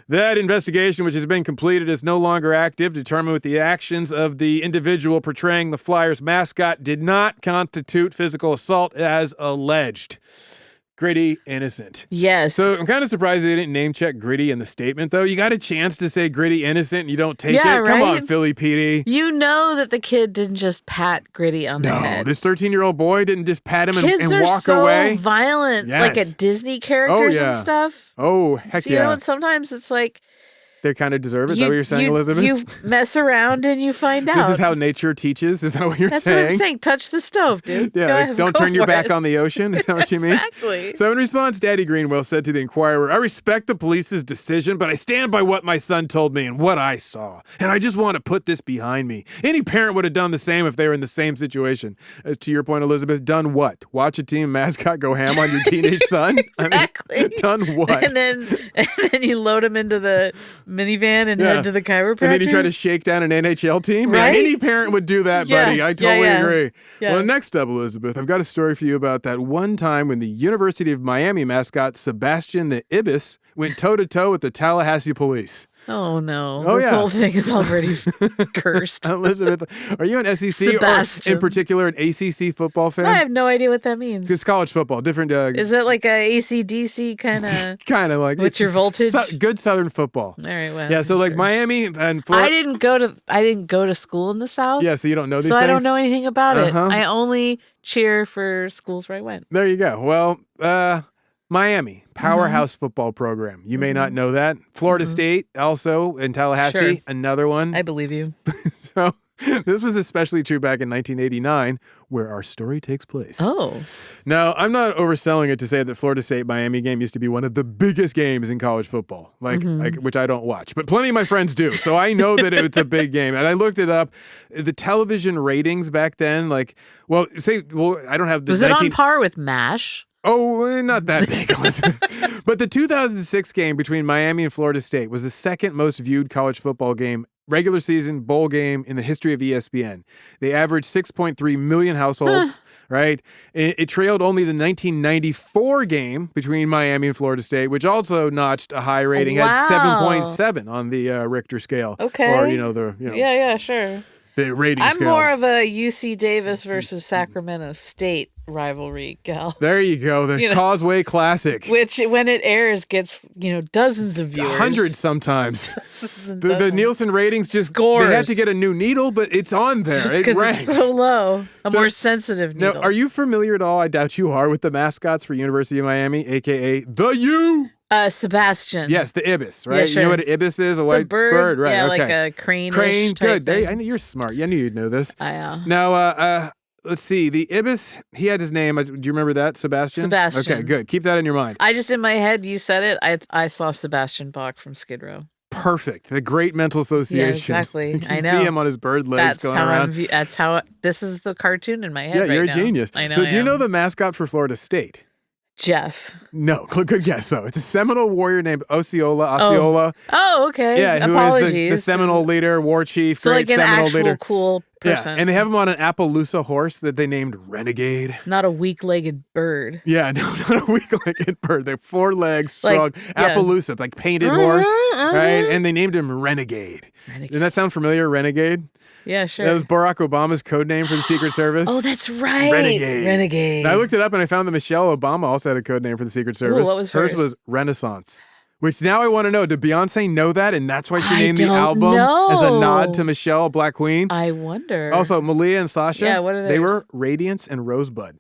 Speaker 2: that investigation, which has been completed, is no longer active. Determined with the actions of the individual portraying the Flyers mascot did not constitute physical assault as alleged. Gritty, innocent.
Speaker 3: Yes.
Speaker 2: So I'm kind of surprised they didn't name check Gritty in the statement, though. You got a chance to say Gritty innocent and you don't take it?
Speaker 3: Right?
Speaker 2: Come on, Philly PD.
Speaker 3: You know that the kid didn't just pat Gritty on the head.
Speaker 2: No, this 13-year-old boy didn't just pat him and walk away.
Speaker 3: Kids are so violent, like at Disney characters and stuff.
Speaker 2: Oh, heck
Speaker 3: so, you know, and sometimes it's like,
Speaker 2: they kind of deserve it. Is that what you're saying, Elizabeth?
Speaker 3: You mess around and you find out.
Speaker 2: This is how nature teaches? Is that what you're saying?
Speaker 3: That's what I'm saying. Touch the stove, dude.
Speaker 2: Yeah, don't turn your back on the ocean. Is that what you mean?
Speaker 3: Exactly.
Speaker 2: So in response, Daddy Greenwell said to the Inquirer, I respect the police's decision, but I stand by what my son told me and what I saw. And I just want to put this behind me. Any parent would have done the same if they were in the same situation. To your point, Elizabeth, done what? Watch a team mascot go ham on your teenage son?
Speaker 3: Exactly.
Speaker 2: I mean, done what?
Speaker 3: And then you load him into the minivan and head to the chiropractor.
Speaker 2: And then he tried to shake down an NHL team.
Speaker 3: Right?
Speaker 2: Man, any parent would do that, buddy. I totally agree.
Speaker 3: Yeah.
Speaker 2: Well, next up, Elizabeth, I've got a story for you about that one time when the University of Miami mascot Sebastian the Ibis went toe-to-toe with the Tallahassee police.
Speaker 3: Oh, no. This whole thing is already cursed.
Speaker 2: Elizabeth, are you an SEC
Speaker 3: Sebastian.
Speaker 2: or in particular an ACC football fan?
Speaker 3: I have no idea what that means.
Speaker 2: It's college football. Different.
Speaker 3: Is it like a ACDC kind of?
Speaker 2: Kind of like.
Speaker 3: What's your voltage?
Speaker 2: Good Southern football.
Speaker 3: All right. Well,
Speaker 2: yeah. So like Miami and Florida.
Speaker 3: I didn't go to school in the South.
Speaker 2: Yeah. So you don't know these
Speaker 3: things? So I don't
Speaker 2: things?
Speaker 3: know anything about it. I only cheer for schools where I went.
Speaker 2: There you go. Well, Miami, powerhouse football program. You may not know that. Florida State, also in Tallahassee, another one.
Speaker 3: I believe you.
Speaker 2: So this was especially true back in 1989, where our story takes place.
Speaker 3: Oh.
Speaker 2: Now, I'm not overselling it to say that Florida State-Miami game used to be one of the biggest games in college football, like which I don't watch. But plenty of my friends do, so I know that it's a big game. And I looked it up. The television ratings back then, I don't have the
Speaker 3: Was it on par with MASH?
Speaker 2: Oh, not that big, Elizabeth. But the 2006 game between Miami and Florida State was the second most viewed college football game, regular season bowl game in the history of ESPN. They averaged 6.3 million households, right? It trailed only the 1994 game between Miami and Florida State, which also notched a high rating, had 7.7 on the Richter scale.
Speaker 3: Okay.
Speaker 2: Or,
Speaker 3: Yeah, sure.
Speaker 2: the rating
Speaker 3: I'm
Speaker 2: scale.
Speaker 3: more of a UC Davis versus Sacramento State rivalry gal.
Speaker 2: There you go. The Causeway Classic.
Speaker 3: Which, when it airs, gets, dozens of viewers.
Speaker 2: Hundreds sometimes.
Speaker 3: Dozens.
Speaker 2: The Nielsen ratings just
Speaker 3: scores.
Speaker 2: They had to get a new needle, but it's on there. It ranks.
Speaker 3: It's so low. A more sensitive needle.
Speaker 2: Now, are you familiar at all? I doubt you are, with the mascots for University of Miami, aka the U.
Speaker 3: Sebastian.
Speaker 2: Yes, the ibis, right?
Speaker 3: Yeah, sure.
Speaker 2: You know what an ibis is?
Speaker 3: It's
Speaker 2: white
Speaker 3: a bird,
Speaker 2: right?
Speaker 3: Yeah,
Speaker 2: okay.
Speaker 3: like a crane.
Speaker 2: Good. I know you're smart. I knew you'd know this.
Speaker 3: I know.
Speaker 2: Now, let's see. The ibis, he had his name. Do you remember that, Sebastian?
Speaker 3: Sebastian.
Speaker 2: Okay, good. Keep that in your mind.
Speaker 3: I just, in my head, you said it. I saw Sebastian Bach from Skid Row.
Speaker 2: Perfect. The great mental association.
Speaker 3: Yeah, exactly.
Speaker 2: You
Speaker 3: I know.
Speaker 2: see him on his bird legs going around.
Speaker 3: This is the cartoon in my head.
Speaker 2: Yeah,
Speaker 3: right
Speaker 2: you're
Speaker 3: now.
Speaker 2: a genius.
Speaker 3: I know.
Speaker 2: So, do you know the mascot for Florida State?
Speaker 3: Jeff.
Speaker 2: No, good guess though. It's a Seminole warrior named Osceola.
Speaker 3: Oh, okay.
Speaker 2: Yeah, who is the Seminole leader, war chief,
Speaker 3: so
Speaker 2: great
Speaker 3: like an
Speaker 2: Seminole
Speaker 3: actual
Speaker 2: leader.
Speaker 3: Cool person.
Speaker 2: Yeah, and they have him on an Appaloosa horse that they named Renegade.
Speaker 3: Not a weak-legged bird.
Speaker 2: Yeah, no, not a weak-legged bird. They're 4 legs, strong. Appaloosa, like painted horse, right? And they named him Renegade. Doesn't that sound familiar, Renegade?
Speaker 3: Yeah, sure.
Speaker 2: That was Barack Obama's code name for the Secret Service.
Speaker 3: Oh, that's right.
Speaker 2: Renegade. And I looked it up and I found that Michelle Obama also had a code name for the Secret Service.
Speaker 3: Ooh, what was
Speaker 2: hers? Hers was Renaissance. Which now I want to know, did Beyonce know that? And that's why she named the album as a nod to Michelle, Black Queen?
Speaker 3: I wonder.
Speaker 2: Also, Malia and Sasha,
Speaker 3: what are theirs?
Speaker 2: They were Radiance and Rosebud.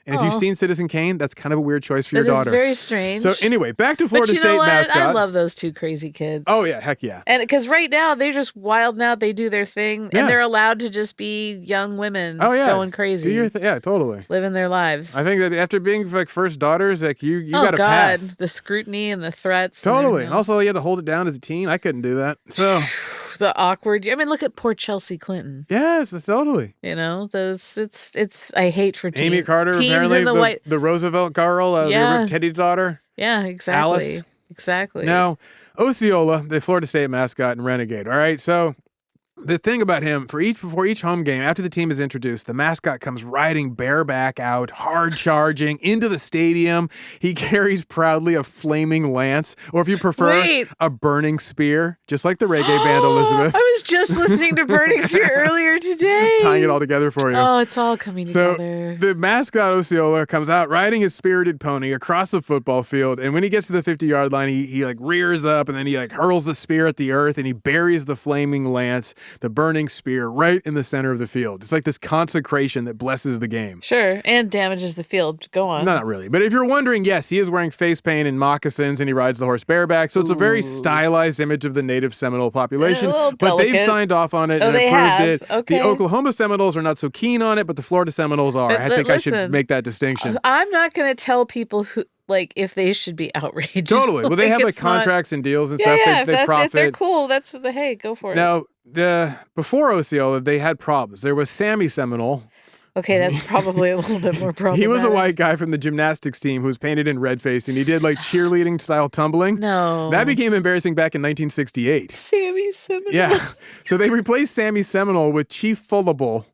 Speaker 2: And if you've seen Citizen Kane, that's kind of a weird choice for your daughter.
Speaker 3: It's very strange.
Speaker 2: So anyway, back to Florida State mascot.
Speaker 3: I love those 2 crazy kids.
Speaker 2: Oh, yeah. Heck yeah.
Speaker 3: And because right now they're just wild out. They do their thing. And they're allowed to just be young women going crazy.
Speaker 2: Yeah, totally.
Speaker 3: Living their lives.
Speaker 2: I think that after being like first daughters, like you got to pass.
Speaker 3: The scrutiny and the threats.
Speaker 2: Totally. And also you had to hold it down as a teen. I couldn't do that. So...
Speaker 3: the awkward. I mean, look at poor Chelsea Clinton.
Speaker 2: Yes, totally.
Speaker 3: It's. I hate for teens.
Speaker 2: Amy Carter,
Speaker 3: teens
Speaker 2: apparently the Roosevelt girl, the Teddy's daughter.
Speaker 3: Yeah, exactly.
Speaker 2: Alice.
Speaker 3: Exactly.
Speaker 2: Now, Osceola, the Florida State mascot and Renegade. All right, so the thing about him, before each home game, after the team is introduced, the mascot comes riding bareback out, hard charging into the stadium. He carries proudly a flaming lance, or if you prefer, a burning spear, just like the reggae band Elizabeth.
Speaker 3: I was just listening to Burning Spear earlier today.
Speaker 2: Tying it all together for you.
Speaker 3: Oh, it's all coming together.
Speaker 2: So the mascot Osceola comes out riding his spirited pony across the football field, and when he gets to the 50-yard line, he like rears up, and then he like hurls the spear at the earth, and he buries the flaming lance, the burning spear, right in the center of the field. It's like this consecration that blesses the game.
Speaker 3: Sure, and damages the field. Go on.
Speaker 2: Not really. But if you're wondering, yes, he is wearing face paint and moccasins, and he rides the horse bareback, so it's a very stylized image of the native Seminole population. But they've signed off on it and approved it.
Speaker 3: Okay.
Speaker 2: The Oklahoma Seminoles are not so keen on it, but the Florida Seminoles are. I think I should make that distinction.
Speaker 3: I'm not going to tell people who... like, if they should be outraged.
Speaker 2: Totally. Well, they have like contracts and deals and stuff. They profit.
Speaker 3: If they're cool, hey, go for it.
Speaker 2: Now, before Osceola, they had problems. There was Sammy Seminole.
Speaker 3: Okay, that's probably a little bit more problematic.
Speaker 2: He was a white guy from the gymnastics team who was painted in red face, and he did like cheerleading style tumbling.
Speaker 3: No.
Speaker 2: That became embarrassing back in 1968.
Speaker 3: Sammy Seminole.
Speaker 2: Yeah. So they replaced Sammy Seminole with Chief Fullable.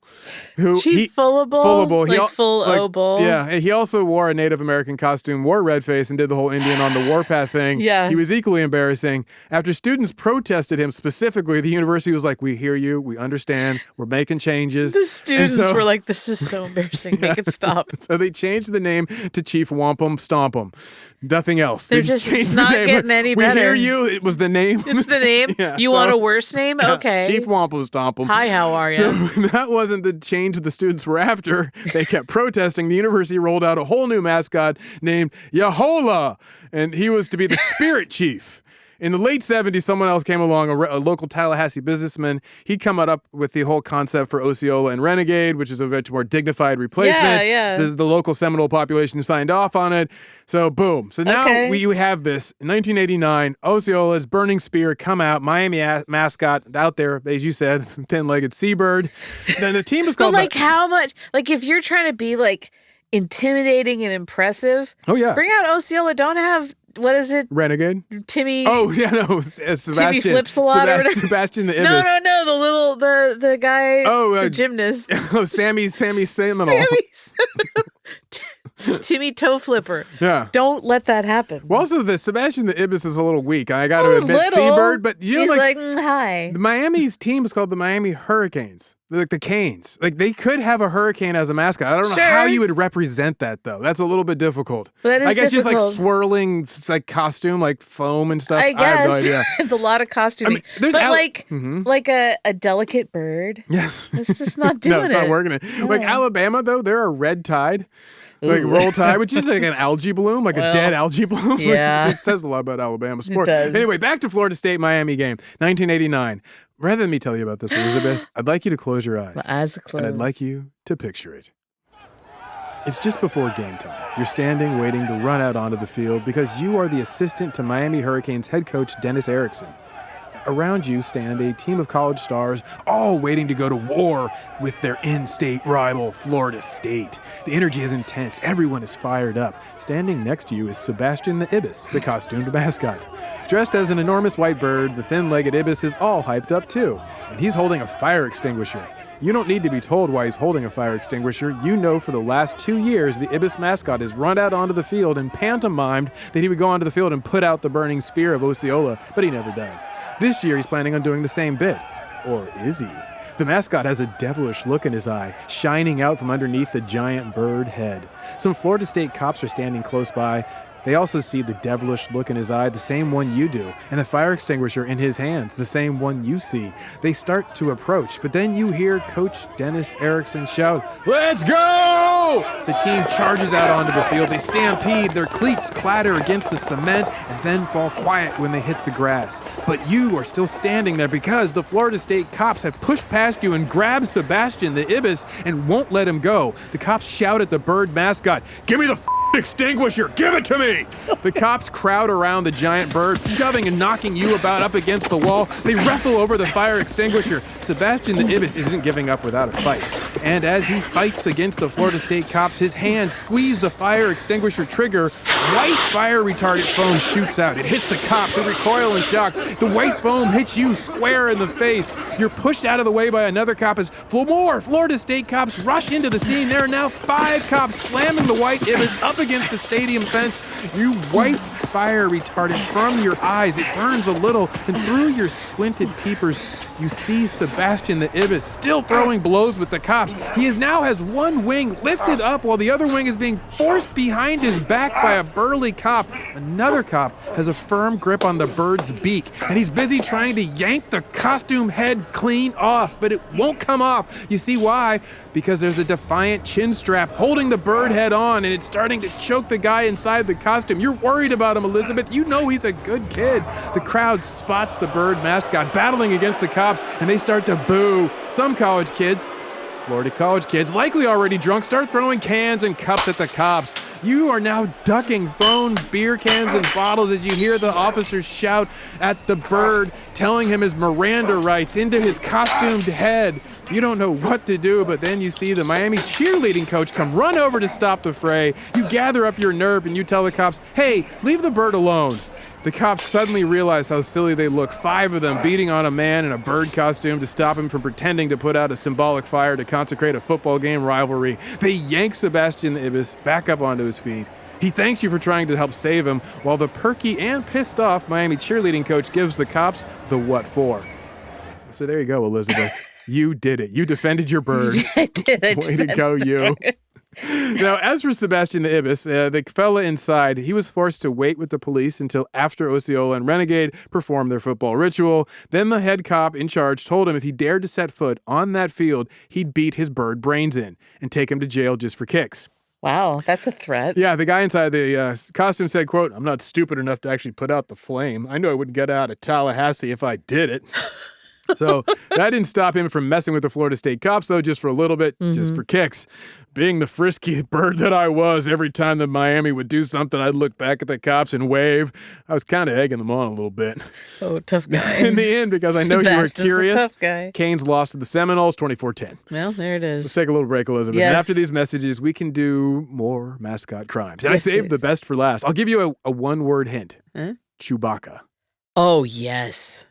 Speaker 3: Fullable? Like full-able?
Speaker 2: Yeah. And he also wore a Native American costume, wore red face, and did the whole Indian on the warpath thing.
Speaker 3: Yeah.
Speaker 2: He was equally embarrassing. After students protested him specifically, the university was like, we hear you, we understand, we're making changes.
Speaker 3: The students were like, this is so embarrassing, make it stop.
Speaker 2: So they changed the name to Chief Wampum Stompum. Nothing else.
Speaker 3: They're just, it's not getting any better.
Speaker 2: We hear you, it was the name.
Speaker 3: It's the name? You want a worse name? Okay.
Speaker 2: Chief Wampum Stompum.
Speaker 3: Hi, how are you?
Speaker 2: So that wasn't the change the students were after. They kept protesting. The university rolled out a whole new mascot named Yahola, and he was to be the spirit chief. In the late 70s, someone else came along, a local Tallahassee businessman. He'd come up with the whole concept for Osceola and Renegade, which is a much more dignified replacement.
Speaker 3: Yeah.
Speaker 2: The local Seminole population signed off on it. So, boom. So now we have this. In 1989, Osceola's Burning Spear come out, Miami mascot out there, as you said, thin-legged seabird. Then the team is called...
Speaker 3: But, how much... Like, if you're trying to be, intimidating and impressive...
Speaker 2: Oh, yeah.
Speaker 3: Bring out Osceola. Don't have... What is it?
Speaker 2: Renegade?
Speaker 3: Timmy.
Speaker 2: Oh, yeah, no. Sebastian.
Speaker 3: Timmy flips a lot.
Speaker 2: Sebastian the Ibis.
Speaker 3: No. The guy. Oh, the gymnast.
Speaker 2: Oh, Sammy Seminole.
Speaker 3: Sammy Timmy toe flipper.
Speaker 2: Yeah.
Speaker 3: Don't let that happen.
Speaker 2: Well, also, the Sebastian the Ibis is a little weak. I got to admit, Seabird, but
Speaker 3: he's like, hi.
Speaker 2: Miami's team is called the Miami Hurricanes. Like the Canes. Like they could have a hurricane as a mascot. I don't know how you would represent that though. That's a little bit difficult.
Speaker 3: That is
Speaker 2: I guess
Speaker 3: difficult.
Speaker 2: just like swirling like costume, like foam and stuff.
Speaker 3: I guess.
Speaker 2: I have no idea.
Speaker 3: It's a lot of costuming. Like a delicate bird.
Speaker 2: Yes.
Speaker 3: It's just not doing it.
Speaker 2: No, it's not working. No. Like Alabama though, they're a red tide. Like roll tide, which is like an algae bloom, like a dead algae bloom.
Speaker 3: Yeah.
Speaker 2: Like, it just says a lot about Alabama sports.
Speaker 3: It does.
Speaker 2: Anyway, back to Florida State Miami game, 1989. Rather than me tell you about this, Elizabeth, I'd like you to close your eyes.
Speaker 3: My eyes are closed.
Speaker 2: And I'd like you to picture it. It's just before game time. You're standing, waiting to run out onto the field because you are the assistant to Miami Hurricanes head coach Dennis Erickson. Around you stand a team of college stars, all waiting to go to war with their in-state rival, Florida State. The energy is intense. Everyone is fired up. Standing next to you is Sebastian the Ibis, the costumed mascot. Dressed as an enormous white bird, the thin-legged Ibis is all hyped up too, and he's holding a fire extinguisher. You don't need to be told why he's holding a fire extinguisher. You know for the last 2 years, the Ibis mascot has run out onto the field and pantomimed that he would go onto the field and put out the burning spear of Osceola, but he never does. This year, he's planning on doing the same bit. Or is he? The mascot has a devilish look in his eye, shining out from underneath the giant bird head. Some Florida State cops are standing close by. They also see the devilish look in his eye, the same one you do, and the fire extinguisher in his hands, the same one you see. They start to approach, but then you hear Coach Dennis Erickson shout, "Let's go!" The team charges out onto the field. They stampede, their cleats clatter against the cement, and then fall quiet when they hit the grass. But you are still standing there because the Florida State cops have pushed past you and grabbed Sebastian the Ibis and won't let him go. The cops shout at the bird mascot, "Give me the extinguisher, give it to me!" The cops crowd around the giant bird, shoving and knocking you about up against the wall. They wrestle over the fire extinguisher. Sebastian the Ibis isn't giving up without a fight. And as he fights against the Florida State cops, his hands squeeze the fire extinguisher trigger. White fire retardant foam shoots out. It hits the cops, who recoil in shock. The white foam hits you square in the face. You're pushed out of the way by another cop as more Florida State cops rush into the scene. There are now 5 cops slamming the white Ibis up against the stadium fence. You wipe fire retardant from your eyes. It burns a little, and through your squinted peepers, you see Sebastian the Ibis still throwing blows with the cops. He now has one wing lifted up while the other wing is being forced behind his back by a burly cop. Another cop has a firm grip on the bird's beak, and he's busy trying to yank the costume head clean off, but it won't come off. You see why? Because there's a defiant chin strap holding the bird head on, and it's starting to choke the guy inside the costume. You're worried about him, Elizabeth. You know he's a good kid. The crowd spots the bird mascot battling against the cops, and they start to boo. Some college kids, Florida college kids, likely already drunk, start throwing cans and cups at the cops. You are now ducking thrown beer cans and bottles as you hear the officers shout at the bird, telling him his Miranda rights into his costumed head. You don't know what to do, but then you see the Miami cheerleading coach come run over to stop the fray. You gather up your nerve and you tell the cops, "Hey, leave the bird alone." The cops suddenly realize how silly they look, 5 of them beating on a man in a bird costume to stop him from pretending to put out a symbolic fire to consecrate a football game rivalry. They yank Sebastian the Ibis back up onto his feet. He thanks you for trying to help save him, while the perky and pissed off Miami cheerleading coach gives the cops the what for. So there you go, Elizabeth. You did it. You defended your bird.
Speaker 3: I did.
Speaker 2: Way to go, you. Now, as for Sebastian the Ibis, the fella inside, he was forced to wait with the police until after Osceola and Renegade performed their football ritual. Then the head cop in charge told him if he dared to set foot on that field, he'd beat his bird brains in and take him to jail just for kicks.
Speaker 3: Wow, that's a threat.
Speaker 2: Yeah, the guy inside the costume said, quote, "I'm not stupid enough to actually put out the flame. I know I wouldn't get out of Tallahassee if I did it." So that didn't stop him from messing with the Florida State cops, though, just for a little bit, just for kicks. Being the frisky bird that I was, every time that Miami would do something, I'd look back at the cops and wave. I was kind of egging them on a little bit.
Speaker 3: Oh, tough guy.
Speaker 2: In the end, because I know you were curious,
Speaker 3: a tough guy.
Speaker 2: Canes lost to the Seminoles 24-10.
Speaker 3: Well, there it is.
Speaker 2: Let's take a little break, Elizabeth.
Speaker 3: Yes.
Speaker 2: And after these messages, we can do more mascot crimes. And
Speaker 3: Yes,
Speaker 2: I saved
Speaker 3: yes.
Speaker 2: the best for last. I'll give you a one-word hint.
Speaker 3: Huh?
Speaker 2: Chewbacca.
Speaker 3: Oh, yes.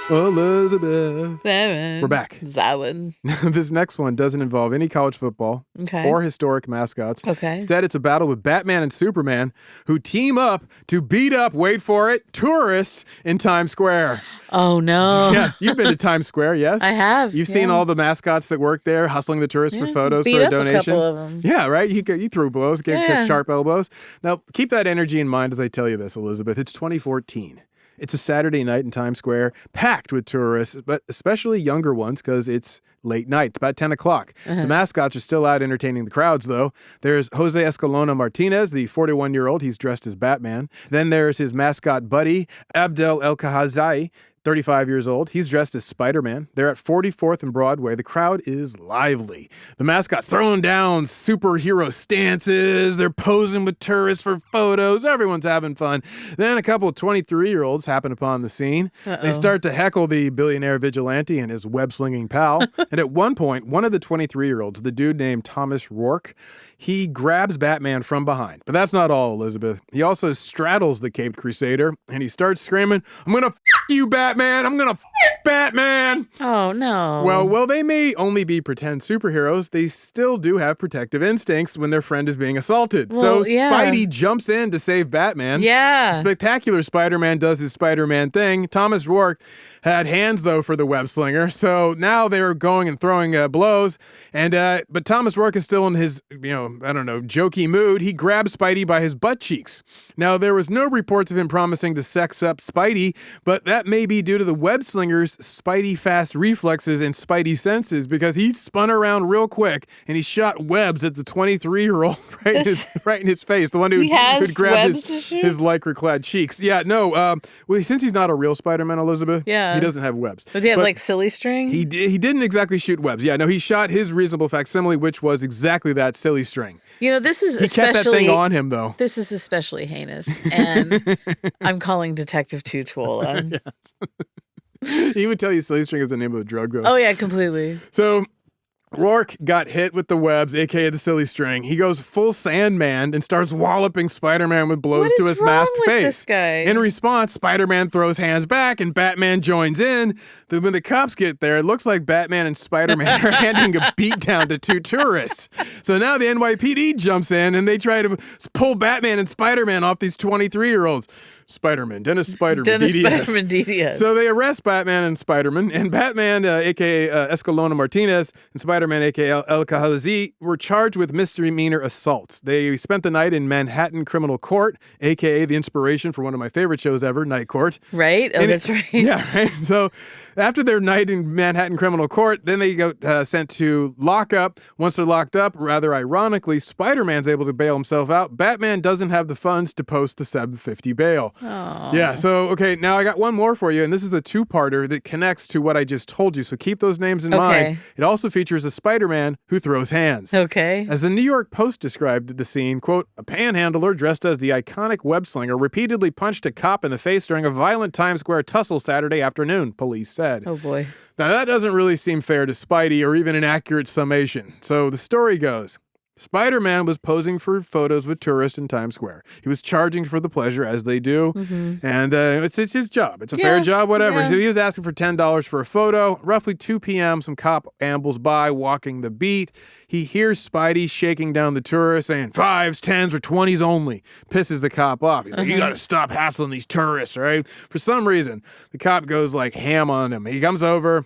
Speaker 2: Elizabeth.
Speaker 3: Zaron.
Speaker 2: We're back.
Speaker 3: Zaron.
Speaker 2: This next one doesn't involve any college football or historic mascots.
Speaker 3: Okay.
Speaker 2: Instead, it's a battle with Batman and Superman who team up to beat up, wait for it, tourists in Times Square.
Speaker 3: Oh, no.
Speaker 2: Yes, you've been to Times Square, yes?
Speaker 3: I have.
Speaker 2: You've seen all the mascots that work there, hustling the tourists for photos for a donation.
Speaker 3: A couple of them.
Speaker 2: Yeah, right? You threw blows, get sharp elbows. Now, keep that energy in mind as I tell you this, Elizabeth. It's 2014. It's a Saturday night in Times Square, packed with tourists, but especially younger ones because it's late night. It's about 10 o'clock. The mascots are still out entertaining the crowds, though. There's Jose Escalona Martinez, the 41-year-old. He's dressed as Batman. Then there's his mascot buddy, Abdel El Kahazai, 35 years old. He's dressed as Spider-Man. They're at 44th and Broadway. The crowd is lively. The mascots throwing down superhero stances. They're posing with tourists for photos. Everyone's having fun. Then a couple of 23-year-olds happen upon the scene. They start to heckle the billionaire vigilante and his web-slinging pal. And at one point, one of the 23-year-olds, the dude named Thomas Rourke, he grabs Batman from behind. But that's not all, Elizabeth. He also straddles the Caped Crusader, and he starts screaming, "I'm gonna f*** you, Batman! I'm gonna f*** Batman!"
Speaker 3: Oh, no.
Speaker 2: Well, they may only be pretend superheroes, they still do have protective instincts when their friend is being assaulted. So Spidey jumps in to save Batman.
Speaker 3: Yeah.
Speaker 2: Spectacular Spider-Man does his Spider-Man thing. Thomas Rourke had hands, though, for the web slinger. So now they're going and throwing blows. But Thomas Rourke is still in his, jokey mood. He grabs Spidey by his butt cheeks. Now, there was no reports of him promising to sex up Spidey, but that may be due to the web slinger's Spidey fast reflexes and Spidey senses, because he spun around real quick and he shot webs at the 23-year-old right in his face, the one who'd grabbed his lycra-clad cheeks. Yeah, no, since he's not a real Spider-Man, Elizabeth, he doesn't have webs.
Speaker 3: Does he have, like, silly string?
Speaker 2: He didn't exactly shoot webs. Yeah, no, he shot his reasonable facsimile, which was exactly that, silly string.
Speaker 3: This is
Speaker 2: He kept that thing on him, though.
Speaker 3: This is especially heinous, and I'm calling Detective Tutuola.
Speaker 2: Yes. He would tell you silly string is the name of a drug, though.
Speaker 3: Oh, yeah, completely.
Speaker 2: So Rourke got hit with the webs, a.k.a. the silly string. He goes full Sandman and starts walloping Spider-Man with blows to his masked face.
Speaker 3: This guy?
Speaker 2: In response, Spider-Man throws hands back and Batman joins in. When the cops get there, it looks like Batman and Spider-Man are handing a beatdown to two tourists. So now the NYPD jumps in and they try to pull Batman and Spider-Man off these 23-year-olds. Dennis Spiderman, DDS. So they arrest Batman and Spiderman, and Batman, a.k.a. Escalona Martinez, and Spider-Man, a.k.a. El Kahalazi, were charged with misdemeanor assaults. They spent the night in Manhattan Criminal Court, a.k.a. the inspiration for one of my favorite shows ever, Night Court.
Speaker 3: Right? Oh, that's right.
Speaker 2: Yeah, right. So after their night in Manhattan Criminal Court, then they go sent to lockup. Once they're locked up, rather ironically, Spider-Man's able to bail himself out. Batman doesn't have the funds to post the $750 bail.
Speaker 3: Oh.
Speaker 2: Yeah, so, okay, now I got one more for you, and this is a two-parter that connects to what I just told you, so keep those names in mind. It also features a Spider-Man who throws hands.
Speaker 3: Okay.
Speaker 2: As the New York Post described the scene, quote, "A panhandler dressed as the iconic web-slinger repeatedly punched a cop in the face during a violent Times Square tussle Saturday afternoon," police said.
Speaker 3: Oh, boy.
Speaker 2: Now, that doesn't really seem fair to Spidey or even an accurate summation. So the story goes, Spider-Man was posing for photos with tourists in Times Square. He was charging for the pleasure, as they do, and it's his job. It's a fair job, whatever.
Speaker 3: Yeah.
Speaker 2: So he was asking for $10 for a photo. Roughly 2 p.m., some cop ambles by, walking the beat. He hears Spidey shaking down the tourists, saying 5s, 10s, or 20s only. Pisses the cop off. He's like, "You got to stop hassling these tourists," right? For some reason, the cop goes like ham on him. He comes over.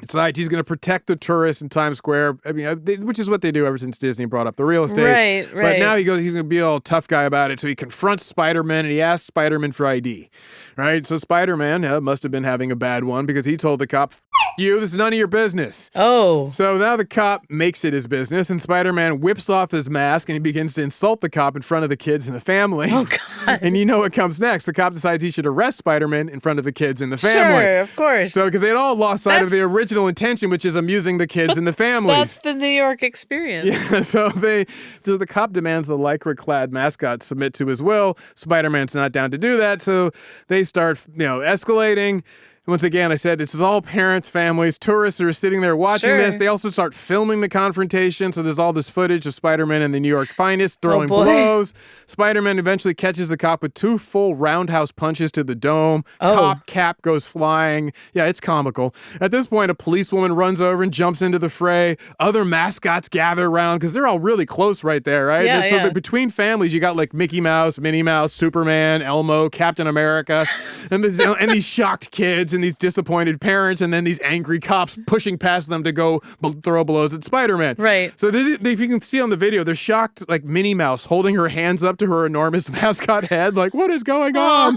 Speaker 2: It's like he's going to protect the tourists in Times Square, which is what they do ever since Disney brought up the real estate.
Speaker 3: Right.
Speaker 2: But now he's going to be all tough guy about it. So he confronts Spider-Man and he asks Spider-Man for ID. Right? So Spider-Man must have been having a bad one because he told the cop, "F you, this is none of your business."
Speaker 3: Oh.
Speaker 2: So now the cop makes it his business, and Spider-Man whips off his mask and he begins to insult the cop in front of the kids and the family.
Speaker 3: Oh, God.
Speaker 2: And you know what comes next? The cop decides he should arrest Spider-Man in front of the kids and the family.
Speaker 3: Sure, of course.
Speaker 2: So, because they'd all lost sight of the original intention, which is amusing the kids and the families.
Speaker 3: That's the New York experience.
Speaker 2: Yeah, so the cop demands the lycra-clad mascot submit to his will. Spider-Man's not down to do that, so they start, escalating. Once again, I said this is all parents, families, tourists are sitting there watching this. They also start filming the confrontation. So there's all this footage of Spider-Man and the New York finest throwing blows. Spider-Man eventually catches the cop with 2 full roundhouse punches to the dome. Cop cap goes flying. Yeah, it's comical. At this point, a policewoman runs over and jumps into the fray. Other mascots gather around because they're all really close right there, right?
Speaker 3: Yeah,
Speaker 2: so between families, you got like Mickey Mouse, Minnie Mouse, Superman, Elmo, Captain America, and these shocked kids and these disappointed parents, and then these angry cops pushing past them to go throw blows at Spider-Man.
Speaker 3: Right.
Speaker 2: So if you can see on the video, they're shocked, like Minnie Mouse holding her hands up to her enormous mascot head, like, what is going on?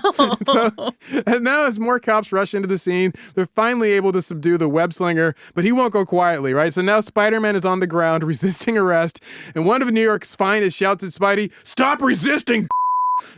Speaker 2: And now as more cops rush into the scene, they're finally able to subdue the web slinger, but he won't go quietly, right? So now Spider-Man is on the ground resisting arrest, and one of New York's finest shouts at Spidey, "Stop resisting!"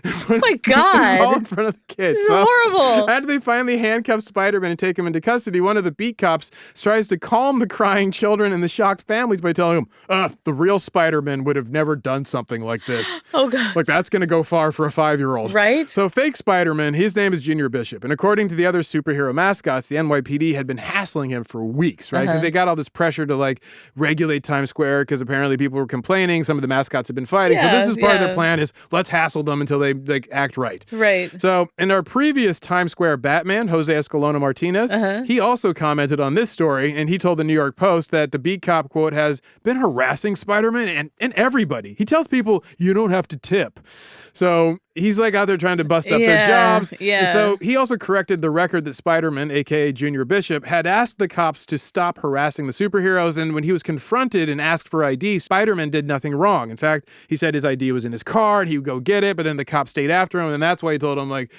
Speaker 3: Oh my God.
Speaker 2: All in front of the kids.
Speaker 3: This is horrible.
Speaker 2: After they finally handcuff Spider-Man and take him into custody, one of the beat cops tries to calm the crying children and the shocked families by telling them, the real Spider-Man would have never done something like this.
Speaker 3: Oh, God.
Speaker 2: Like, that's going to go far for a 5-year-old.
Speaker 3: Right?
Speaker 2: So fake Spider-Man, his name is Junior Bishop. And according to the other superhero mascots, the NYPD had been hassling him for weeks, right? Because they got all this pressure to, like, regulate Times Square because apparently people were complaining. Some of the mascots had been fighting. So this is part of their plan is let's hassle them until they like act right.
Speaker 3: Right.
Speaker 2: So in our previous Times Square Batman, Jose Escalona Martinez, he also commented on this story, and he told the New York Post that the beat cop, quote, has been harassing Spider-Man and everybody. He tells people, you don't have to tip. So he's like out there trying to bust up their jobs.
Speaker 3: Yeah.
Speaker 2: And so he also corrected the record that Spider-Man, a.k.a. Junior Bishop, had asked the cops to stop harassing the superheroes. And when he was confronted and asked for ID, Spider-Man did nothing wrong. In fact, he said his ID was in his car and he would go get it. But then the cops stayed after him. And that's why he told him, like,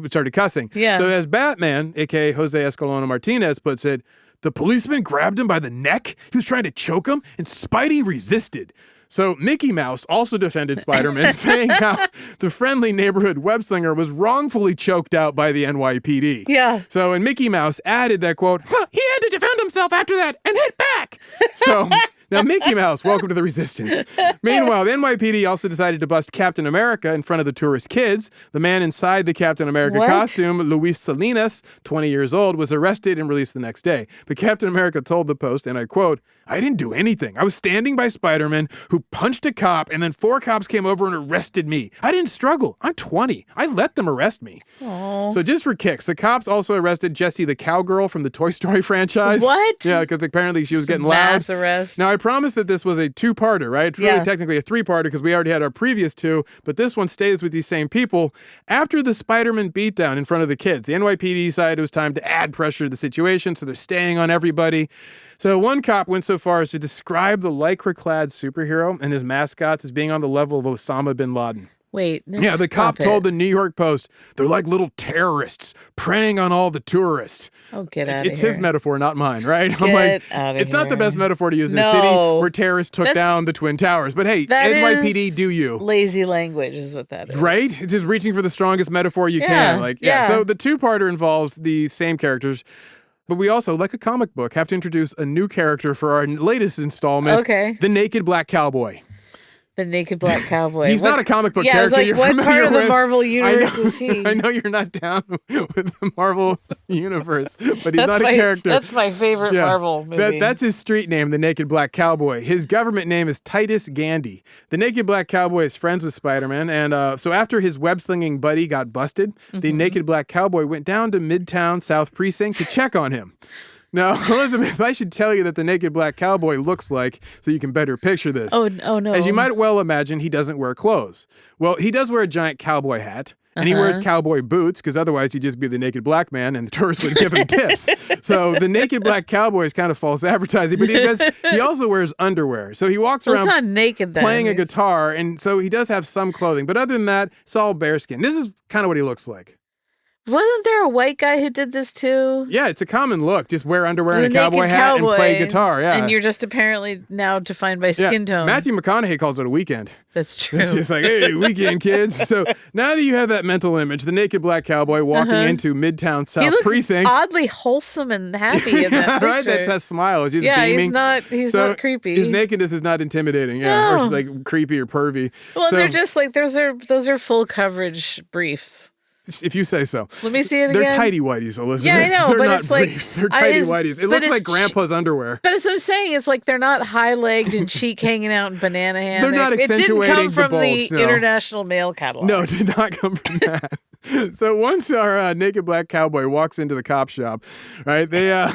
Speaker 2: started cussing.
Speaker 3: Yeah.
Speaker 2: So as Batman, a.k.a. Jose Escalona Martinez, puts it, the policeman grabbed him by the neck. He was trying to choke him and Spidey resisted. So Mickey Mouse also defended Spider-Man, saying how the friendly neighborhood web slinger was wrongfully choked out by the NYPD.
Speaker 3: Yeah.
Speaker 2: So, and Mickey Mouse added that, quote, he had to defend himself after that and hit back. So now Mickey Mouse, welcome to the resistance. Meanwhile, the NYPD also decided to bust Captain America in front of the tourist kids. The man inside the Captain America costume, Luis Salinas, 20 years old, was arrested and released the next day. But Captain America told the Post, and I quote, I didn't do anything. I was standing by Spider-Man who punched a cop and then 4 cops came over and arrested me. I didn't struggle. I'm 20. I let them arrest me. Aww. So just for kicks, the cops also arrested Jessie the cowgirl from the Toy Story franchise.
Speaker 3: What?
Speaker 2: Yeah, because apparently she was getting loud.
Speaker 3: Mass arrest.
Speaker 2: Now, I promised that this was a 2-parter, right? It's really technically a 3-parter because we already had our previous 2, but this one stays with these same people. After the Spider-Man beatdown in front of the kids, the NYPD decided it was time to add pressure to the situation, so they're staying on everybody. So one cop went so far as to describe the lycra-clad superhero and his mascots as being on the level of Osama bin Laden.
Speaker 3: Wait, no,
Speaker 2: yeah, the cop told the New York Post, they're like little terrorists preying on all the tourists.
Speaker 3: Oh, get out of here.
Speaker 2: It's his metaphor, not mine, right?
Speaker 3: Get
Speaker 2: I'm like,
Speaker 3: out of
Speaker 2: it's not the
Speaker 3: here.
Speaker 2: best metaphor to use in a city where terrorists took down the Twin Towers. But hey, NYPD, do you.
Speaker 3: Lazy language is what that is.
Speaker 2: Right? It's just reaching for the strongest metaphor you can. Like, So the 2-parter involves the same characters. But we also, like a comic book, have to introduce a new character for our latest installment.
Speaker 3: Okay.
Speaker 2: The Naked Black Cowboy.
Speaker 3: The Naked Black Cowboy.
Speaker 2: He's not a comic book character.
Speaker 3: Yeah, what part of the Marvel universe is he?
Speaker 2: I know you're not down with the Marvel universe, but he's not a character.
Speaker 3: That's my favorite Marvel movie.
Speaker 2: That's his street name, the Naked Black Cowboy. His government name is Titus Gandy. The Naked Black Cowboy is friends with Spider-Man, and so after his web-slinging buddy got busted, the Naked Black Cowboy went down to Midtown South Precinct to check on him. Now, Elizabeth, I should tell you that the Naked Black Cowboy looks like, so you can better picture this.
Speaker 3: Oh, no.
Speaker 2: As you might well imagine, he doesn't wear clothes. Well, he does wear a giant cowboy hat, and he wears cowboy boots, because otherwise he'd just be the naked black man, and the tourists would give him tips. So the Naked Black Cowboy is kind of false advertising, but he also wears underwear. So he walks around
Speaker 3: it's not naked, then.
Speaker 2: playing a guitar, and so he does have some clothing. But other than that, it's all bearskin. This is kind of what he looks like.
Speaker 3: Wasn't there a white guy who did this too?
Speaker 2: Yeah, it's a common look. Just wear underwear and a cowboy hat and play guitar. Yeah,
Speaker 3: and you're just apparently now defined by skin tone.
Speaker 2: Matthew McConaughey calls it a weekend.
Speaker 3: That's true.
Speaker 2: It's just like, hey, weekend, kids. So now that you have that mental image, the Naked Black Cowboy walking into Midtown South Precinct.
Speaker 3: Oddly wholesome and happy in that picture.
Speaker 2: Right? That smile is just beaming.
Speaker 3: He's not creepy.
Speaker 2: His nakedness is not intimidating. Yeah, or just like creepy or pervy.
Speaker 3: Well, they're just like those are full coverage briefs.
Speaker 2: If you say so.
Speaker 3: Let me see it
Speaker 2: They're
Speaker 3: again.
Speaker 2: tighty whities, Elizabeth.
Speaker 3: Yeah, I know,
Speaker 2: they're
Speaker 3: but
Speaker 2: not
Speaker 3: it's like
Speaker 2: briefs. They're tighty whities. It looks like Grandpa's underwear.
Speaker 3: But as I'm saying, it's like they're not high-legged and cheek hanging out in banana hammock.
Speaker 2: They're not accentuating
Speaker 3: it didn't come from
Speaker 2: the bulge,
Speaker 3: the International Male Catalog.
Speaker 2: No, it did not come from that. So once our naked black cowboy walks into the cop shop, right? They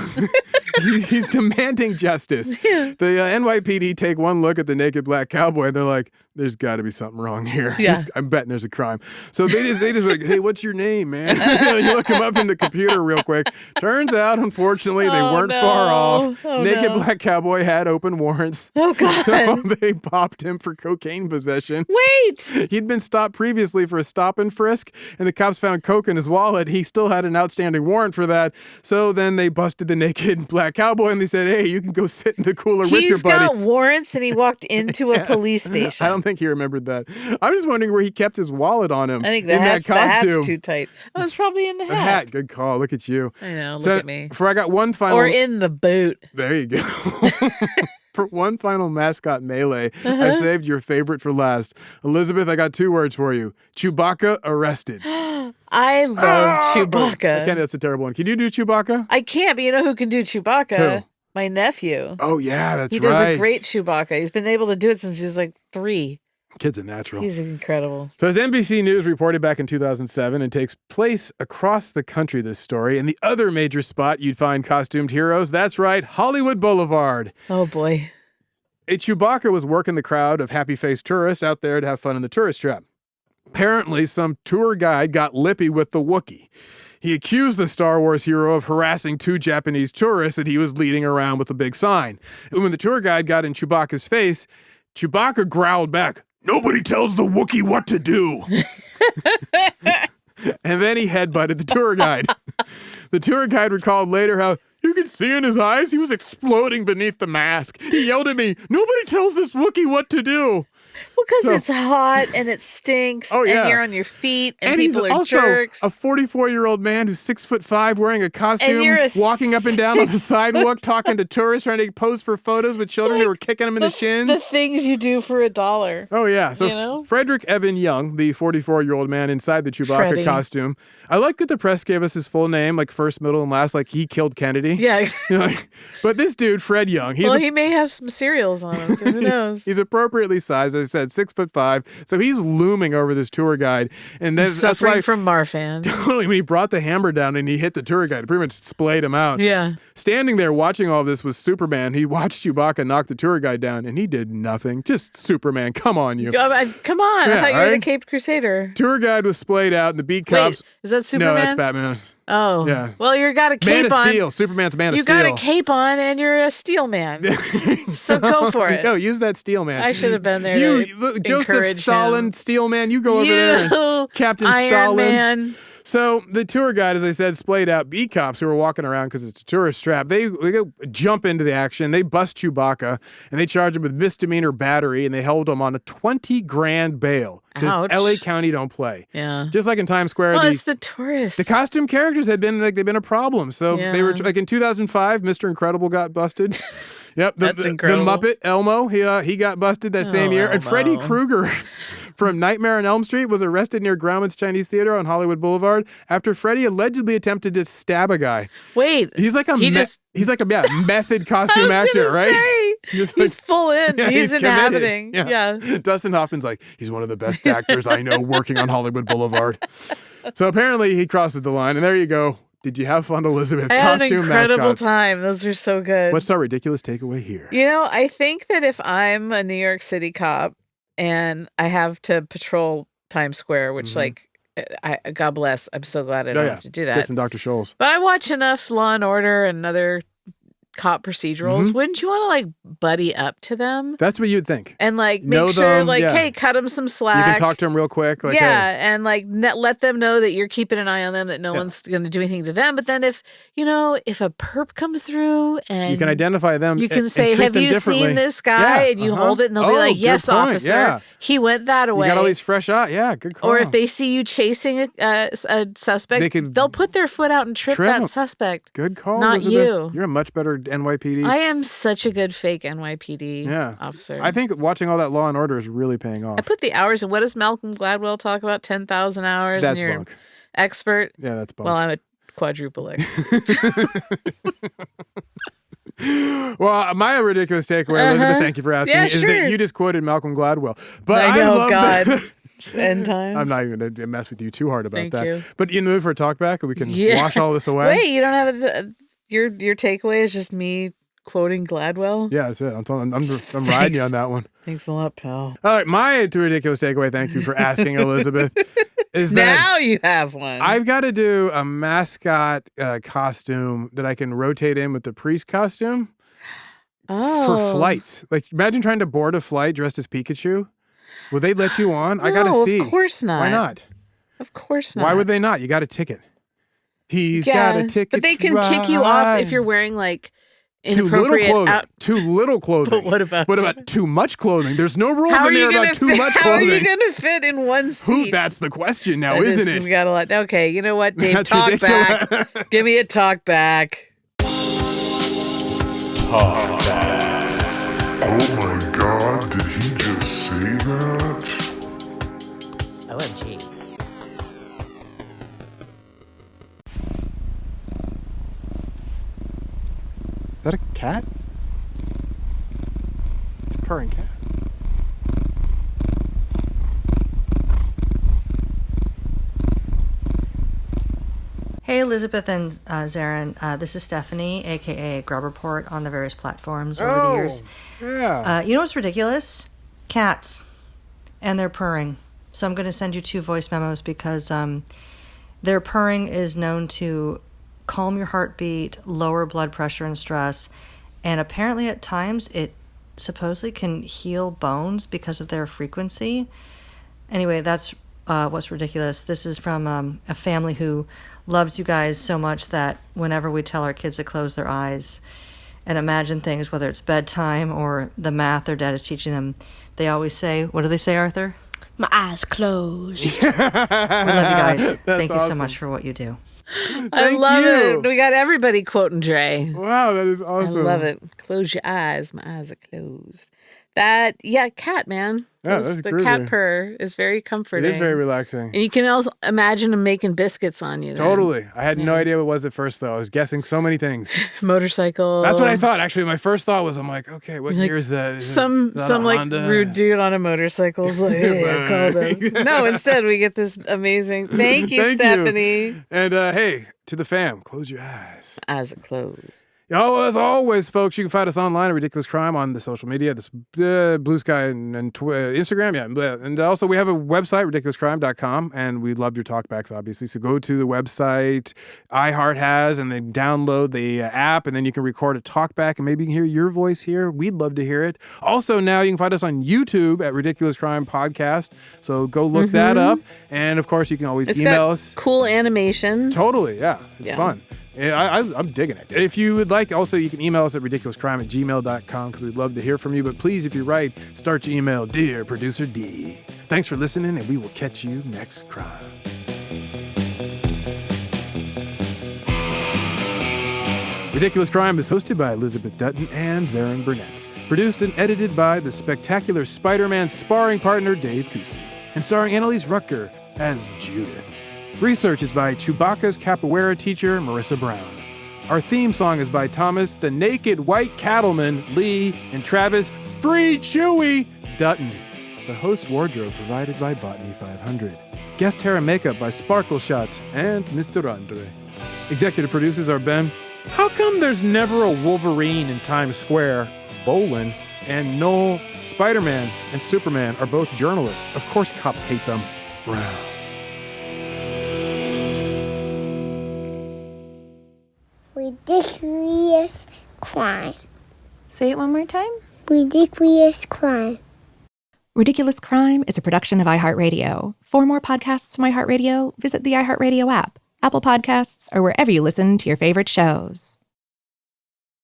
Speaker 2: he's demanding justice.
Speaker 3: Yeah.
Speaker 2: The NYPD take one look at the naked black cowboy and they're like, "There's got to be something wrong here.
Speaker 3: Yeah.
Speaker 2: I'm betting there's a crime." So they just like, "Hey, what's your name, man?" You look him up in the computer real quick. Turns out, unfortunately, they weren't far off. Naked black cowboy had open warrants.
Speaker 3: Oh God!
Speaker 2: So they popped him for cocaine possession.
Speaker 3: Wait!
Speaker 2: He'd been stopped previously for a stop and frisk, and the cops found coke in his wallet. He still had an outstanding warrant for that. So then they busted the naked black cowboy, and they said, "Hey, you can go sit in the cooler with your buddy."
Speaker 3: He's got warrants, and he walked into a police station.
Speaker 2: I don't think he remembered that. I was wondering where he kept his wallet on him.
Speaker 3: I think
Speaker 2: that costume.
Speaker 3: The hat's too tight. Oh, it's probably in the hat.
Speaker 2: The hat. Good call. Look at you.
Speaker 3: I know. Look at me.
Speaker 2: For I got one final.
Speaker 3: Or in the boot.
Speaker 2: There you go. For one final mascot melee, I saved your favorite for last. Elizabeth, I got 2 words for you. Chewbacca arrested.
Speaker 3: I love Chewbacca.
Speaker 2: I can't. That's a terrible one. Can you do Chewbacca?
Speaker 3: I can't, but you know who can do Chewbacca?
Speaker 2: Who?
Speaker 3: My nephew.
Speaker 2: Oh, yeah, that's right.
Speaker 3: He does a great Chewbacca. He's been able to do it since he was like 3.
Speaker 2: Kid's a natural.
Speaker 3: He's incredible.
Speaker 2: So as NBC News reported back in 2007, it takes place across the country, this story. And the other major spot you'd find costumed heroes, that's right, Hollywood Boulevard.
Speaker 3: Oh, boy.
Speaker 2: A Chewbacca was working the crowd of happy-faced tourists out there to have fun in the tourist trap. Apparently, some tour guide got lippy with the Wookiee. He accused the Star Wars hero of harassing 2 Japanese tourists that he was leading around with a big sign. And when the tour guide got in Chewbacca's face, Chewbacca growled back, "Nobody tells the Wookiee what to do." And then he headbutted the tour guide. The tour guide recalled later how you could see in his eyes he was exploding beneath the mask. He yelled at me, "Nobody tells this Wookiee what to do."
Speaker 3: Well, because it's hot and it stinks, and you're on your feet, and people are jerks.
Speaker 2: A 44-year-old man who's 6'5", wearing a costume, walking up and down on the sidewalk, talking to tourists, trying to pose for photos with children who were kicking him in the shins.
Speaker 3: The things you do for $1.
Speaker 2: Oh, yeah. So Frederick Evan Young, the 44-year-old man inside the Chewbacca costume. I like that the press gave us his full name, like first, middle, and last, like he killed Kennedy.
Speaker 3: Yeah.
Speaker 2: But this dude, Fred Young,
Speaker 3: he may have some cereals on him. Who knows?
Speaker 2: He's appropriately sized, as I said, 6'5". So he's looming over this tour guide. And then
Speaker 3: suffering
Speaker 2: that's why,
Speaker 3: from Marfan.
Speaker 2: Totally, when he brought the hammer down and he hit the tour guide, it pretty much splayed him out.
Speaker 3: Yeah.
Speaker 2: Standing there watching all this was Superman. He watched Chewbacca knock the tour guide down, and he did nothing. Just Superman. Come on, you.
Speaker 3: Come on. I thought you were the Caped Crusader.
Speaker 2: Tour guide was splayed out, and the beat cops.
Speaker 3: Wait, is that Superman?
Speaker 2: No, that's Batman.
Speaker 3: Oh.
Speaker 2: Yeah.
Speaker 3: Well, you got a cape on.
Speaker 2: Man of Steel. Superman's Man of
Speaker 3: You
Speaker 2: Steel.
Speaker 3: got a cape on and you're a steel man. So go for it.
Speaker 2: Go, use that steel man.
Speaker 3: I should have been there.
Speaker 2: Joseph Stalin, steel man, you go over there. And Captain
Speaker 3: Iron
Speaker 2: Stalin.
Speaker 3: Man.
Speaker 2: So the tour guide, as I said, splayed out beat cops who were walking around because it's a tourist trap. They go jump into the action. They bust Chewbacca and they charge him with misdemeanor battery, and they held him on a $20,000 bail. Because LA County don't play.
Speaker 3: Yeah.
Speaker 2: Just like in Times Square.
Speaker 3: Well, it's the tourists.
Speaker 2: The costume characters they've been a problem. So they were like in 2005, Mr. Incredible got busted. Yep.
Speaker 3: That's incredible.
Speaker 2: The Muppet Elmo, he got busted that same year.
Speaker 3: Elmo.
Speaker 2: And Freddy Krueger from Nightmare on Elm Street was arrested near Grauman's Chinese Theater on Hollywood Boulevard after Freddy allegedly attempted to stab a guy.
Speaker 3: Wait.
Speaker 2: He's like a method costume actor, right?
Speaker 3: He's full in.
Speaker 2: Yeah,
Speaker 3: he's inhabiting. Yeah.
Speaker 2: Dustin Hoffman's like, he's one of the best actors I know working on Hollywood Boulevard. So apparently he crosses the line, and there you go. Did you have fun, Elizabeth?
Speaker 3: I had an incredible
Speaker 2: mascots.
Speaker 3: time. Those are so good.
Speaker 2: What's our ridiculous takeaway here?
Speaker 3: You know, I think that if I'm a New York City cop and I have to patrol Times Square, which God bless, I'm so glad I don't have to do that.
Speaker 2: Get some Dr. Scholl's.
Speaker 3: But I watch enough Law and Order and other cop procedurals. Wouldn't you want to buddy up to them?
Speaker 2: That's what you'd think.
Speaker 3: And make sure hey, cut them some slack.
Speaker 2: You can talk to them real quick. Like,
Speaker 3: and let them know that you're keeping an eye on them, that no one's going to do anything to them. But then if a perp comes through and
Speaker 2: you can identify them,
Speaker 3: you can
Speaker 2: and
Speaker 3: say,
Speaker 2: treat
Speaker 3: have
Speaker 2: them
Speaker 3: you seen this guy? And you hold it and they'll be like, yes, officer. He went that way.
Speaker 2: You got all these fresh out. Yeah, good call.
Speaker 3: Or if they see you chasing a suspect, they'll put their foot out and trip that suspect.
Speaker 2: Good call,
Speaker 3: Not
Speaker 2: Elizabeth.
Speaker 3: you.
Speaker 2: You're a much better NYPD.
Speaker 3: I am such a good fake NYPD officer.
Speaker 2: I think watching all that Law and Order is really paying off.
Speaker 3: I put the hours in. What does Malcolm Gladwell talk about? 10,000 hours.
Speaker 2: That's bunk.
Speaker 3: expert.
Speaker 2: Yeah, that's both.
Speaker 3: Well, I'm a quadruple expert.
Speaker 2: Well, my ridiculous takeaway, Elizabeth, thank you for asking, is that you just quoted Malcolm Gladwell. But
Speaker 3: I know,
Speaker 2: love
Speaker 3: God.
Speaker 2: that.
Speaker 3: End times.
Speaker 2: I'm not even going to mess with you too hard about
Speaker 3: Thank
Speaker 2: that.
Speaker 3: you.
Speaker 2: But you in the mood for a talk back, and we can wash all this away?
Speaker 3: Wait, you don't have your takeaway is just me quoting Gladwell?
Speaker 2: Yeah, that's it. I'm riding you on that one.
Speaker 3: Thanks a lot, pal.
Speaker 2: All right, my ridiculous takeaway, thank you for asking, Elizabeth, is that
Speaker 3: now you have one.
Speaker 2: I've got to do a mascot costume that I can rotate in with the priest costume for flights. Like, imagine trying to board a flight dressed as Pikachu. Will they let you on?
Speaker 3: No,
Speaker 2: I got to see.
Speaker 3: Of course not.
Speaker 2: Why not?
Speaker 3: Of course not.
Speaker 2: Why would they not? You got a ticket. He's got a ticket.
Speaker 3: But they can kick you off if you're wearing like inappropriate
Speaker 2: too little clothing.
Speaker 3: But what about
Speaker 2: too much clothing? There's no rules in there about too much clothing.
Speaker 3: How are you going to fit in one seat?
Speaker 2: That's the question now, isn't it?
Speaker 3: We got a lot. Okay, you know what, Dave? That's talk ridiculous. Back. Give me a talk back.
Speaker 4: Talk back. Oh my God! Did he just say that?
Speaker 3: OMG.
Speaker 2: Is that a cat? It's a purring cat.
Speaker 5: Hey, Elizabeth and Zaron. This is Stephanie, a.k.a. Grub Report on the various platforms over the years.
Speaker 2: Yeah.
Speaker 5: You know what's ridiculous? Cats. And their purring. So I'm going to send you 2 voice memos because their purring is known to calm your heartbeat, lower blood pressure and stress, and apparently at times it supposedly can heal bones because of their frequency. Anyway, that's what's ridiculous. This is from a family who loves you guys so much that whenever we tell our kids to close their eyes and imagine things, whether it's bedtime or the math their dad is teaching them, they always say, what do they say, Arthur?
Speaker 6: My eyes closed.
Speaker 5: We love you guys. Thank you
Speaker 2: awesome.
Speaker 5: so much for what you do.
Speaker 3: I love it. We got everybody quoting Dre.
Speaker 2: Wow, that is awesome.
Speaker 3: I love it. Close your eyes. My eyes are closed. Cat, man.
Speaker 2: Yeah, that's
Speaker 3: the
Speaker 2: groovy.
Speaker 3: cat purr is very comforting.
Speaker 2: It is very relaxing.
Speaker 3: And you can also imagine him making biscuits on you. Then.
Speaker 2: Totally. I had no idea what it was at first, though. I was guessing so many things.
Speaker 3: Motorcycle.
Speaker 2: That's what I thought. Actually, my first thought was, I'm like, okay, what year is that? Is
Speaker 3: some like Honda? Rude dude on a motorcycle is like, hey, I called him. No, instead we get this amazing. Thank you, Stephanie.
Speaker 2: You. And hey, to the fam, close your eyes.
Speaker 3: Eyes are closed.
Speaker 2: As always, folks, you can find us online at Ridiculous Crime on the social media, this Blue Sky and Instagram. Yeah. And also we have a website, ridiculouscrime.com, and we love your talkbacks, obviously. So go to the website iHeart has, and then download the app, and then you can record a talkback, and maybe you can hear your voice here. We'd love to hear it. Also, now you can find us on YouTube at Ridiculous Crime Podcast. So go look that up. And, of course, you can always email us.
Speaker 3: Cool animation.
Speaker 2: Totally, yeah. It's fun. I'm digging it. If you would like, also, you can email us at ridiculouscrime@gmail.com because we'd love to hear from you. But please, if you write, start your email, Dear Producer D. Thanks for listening, and we will catch you next crime. Ridiculous Crime is hosted by Elizabeth Dutton and Zaron Burnett. Produced and edited by the spectacular Spider-Man sparring partner Dave Kuster. And starring Annalise Rucker as Judith. Research is by Chewbacca's capoeira teacher, Marissa Brown. Our theme song is by Thomas, the Naked White Cattleman, Lee, and Travis, Free Chewy, Dutton. The host's wardrobe provided by Botany 500. Guest hair and makeup by Sparkle Shot and Mr. Andre. Executive producers are Ben. How come there's never a Wolverine in Times Square, Bolin, and Noel? Spider-Man and Superman are both journalists. Of course cops hate them. Brown.
Speaker 6: Ridiculous crime.
Speaker 1: Say it one more time.
Speaker 6: Ridiculous crime.
Speaker 1: Ridiculous Crime is a production of iHeartRadio. For more podcasts from iHeartRadio, visit the iHeartRadio app, Apple Podcasts, or wherever you listen to your favorite shows.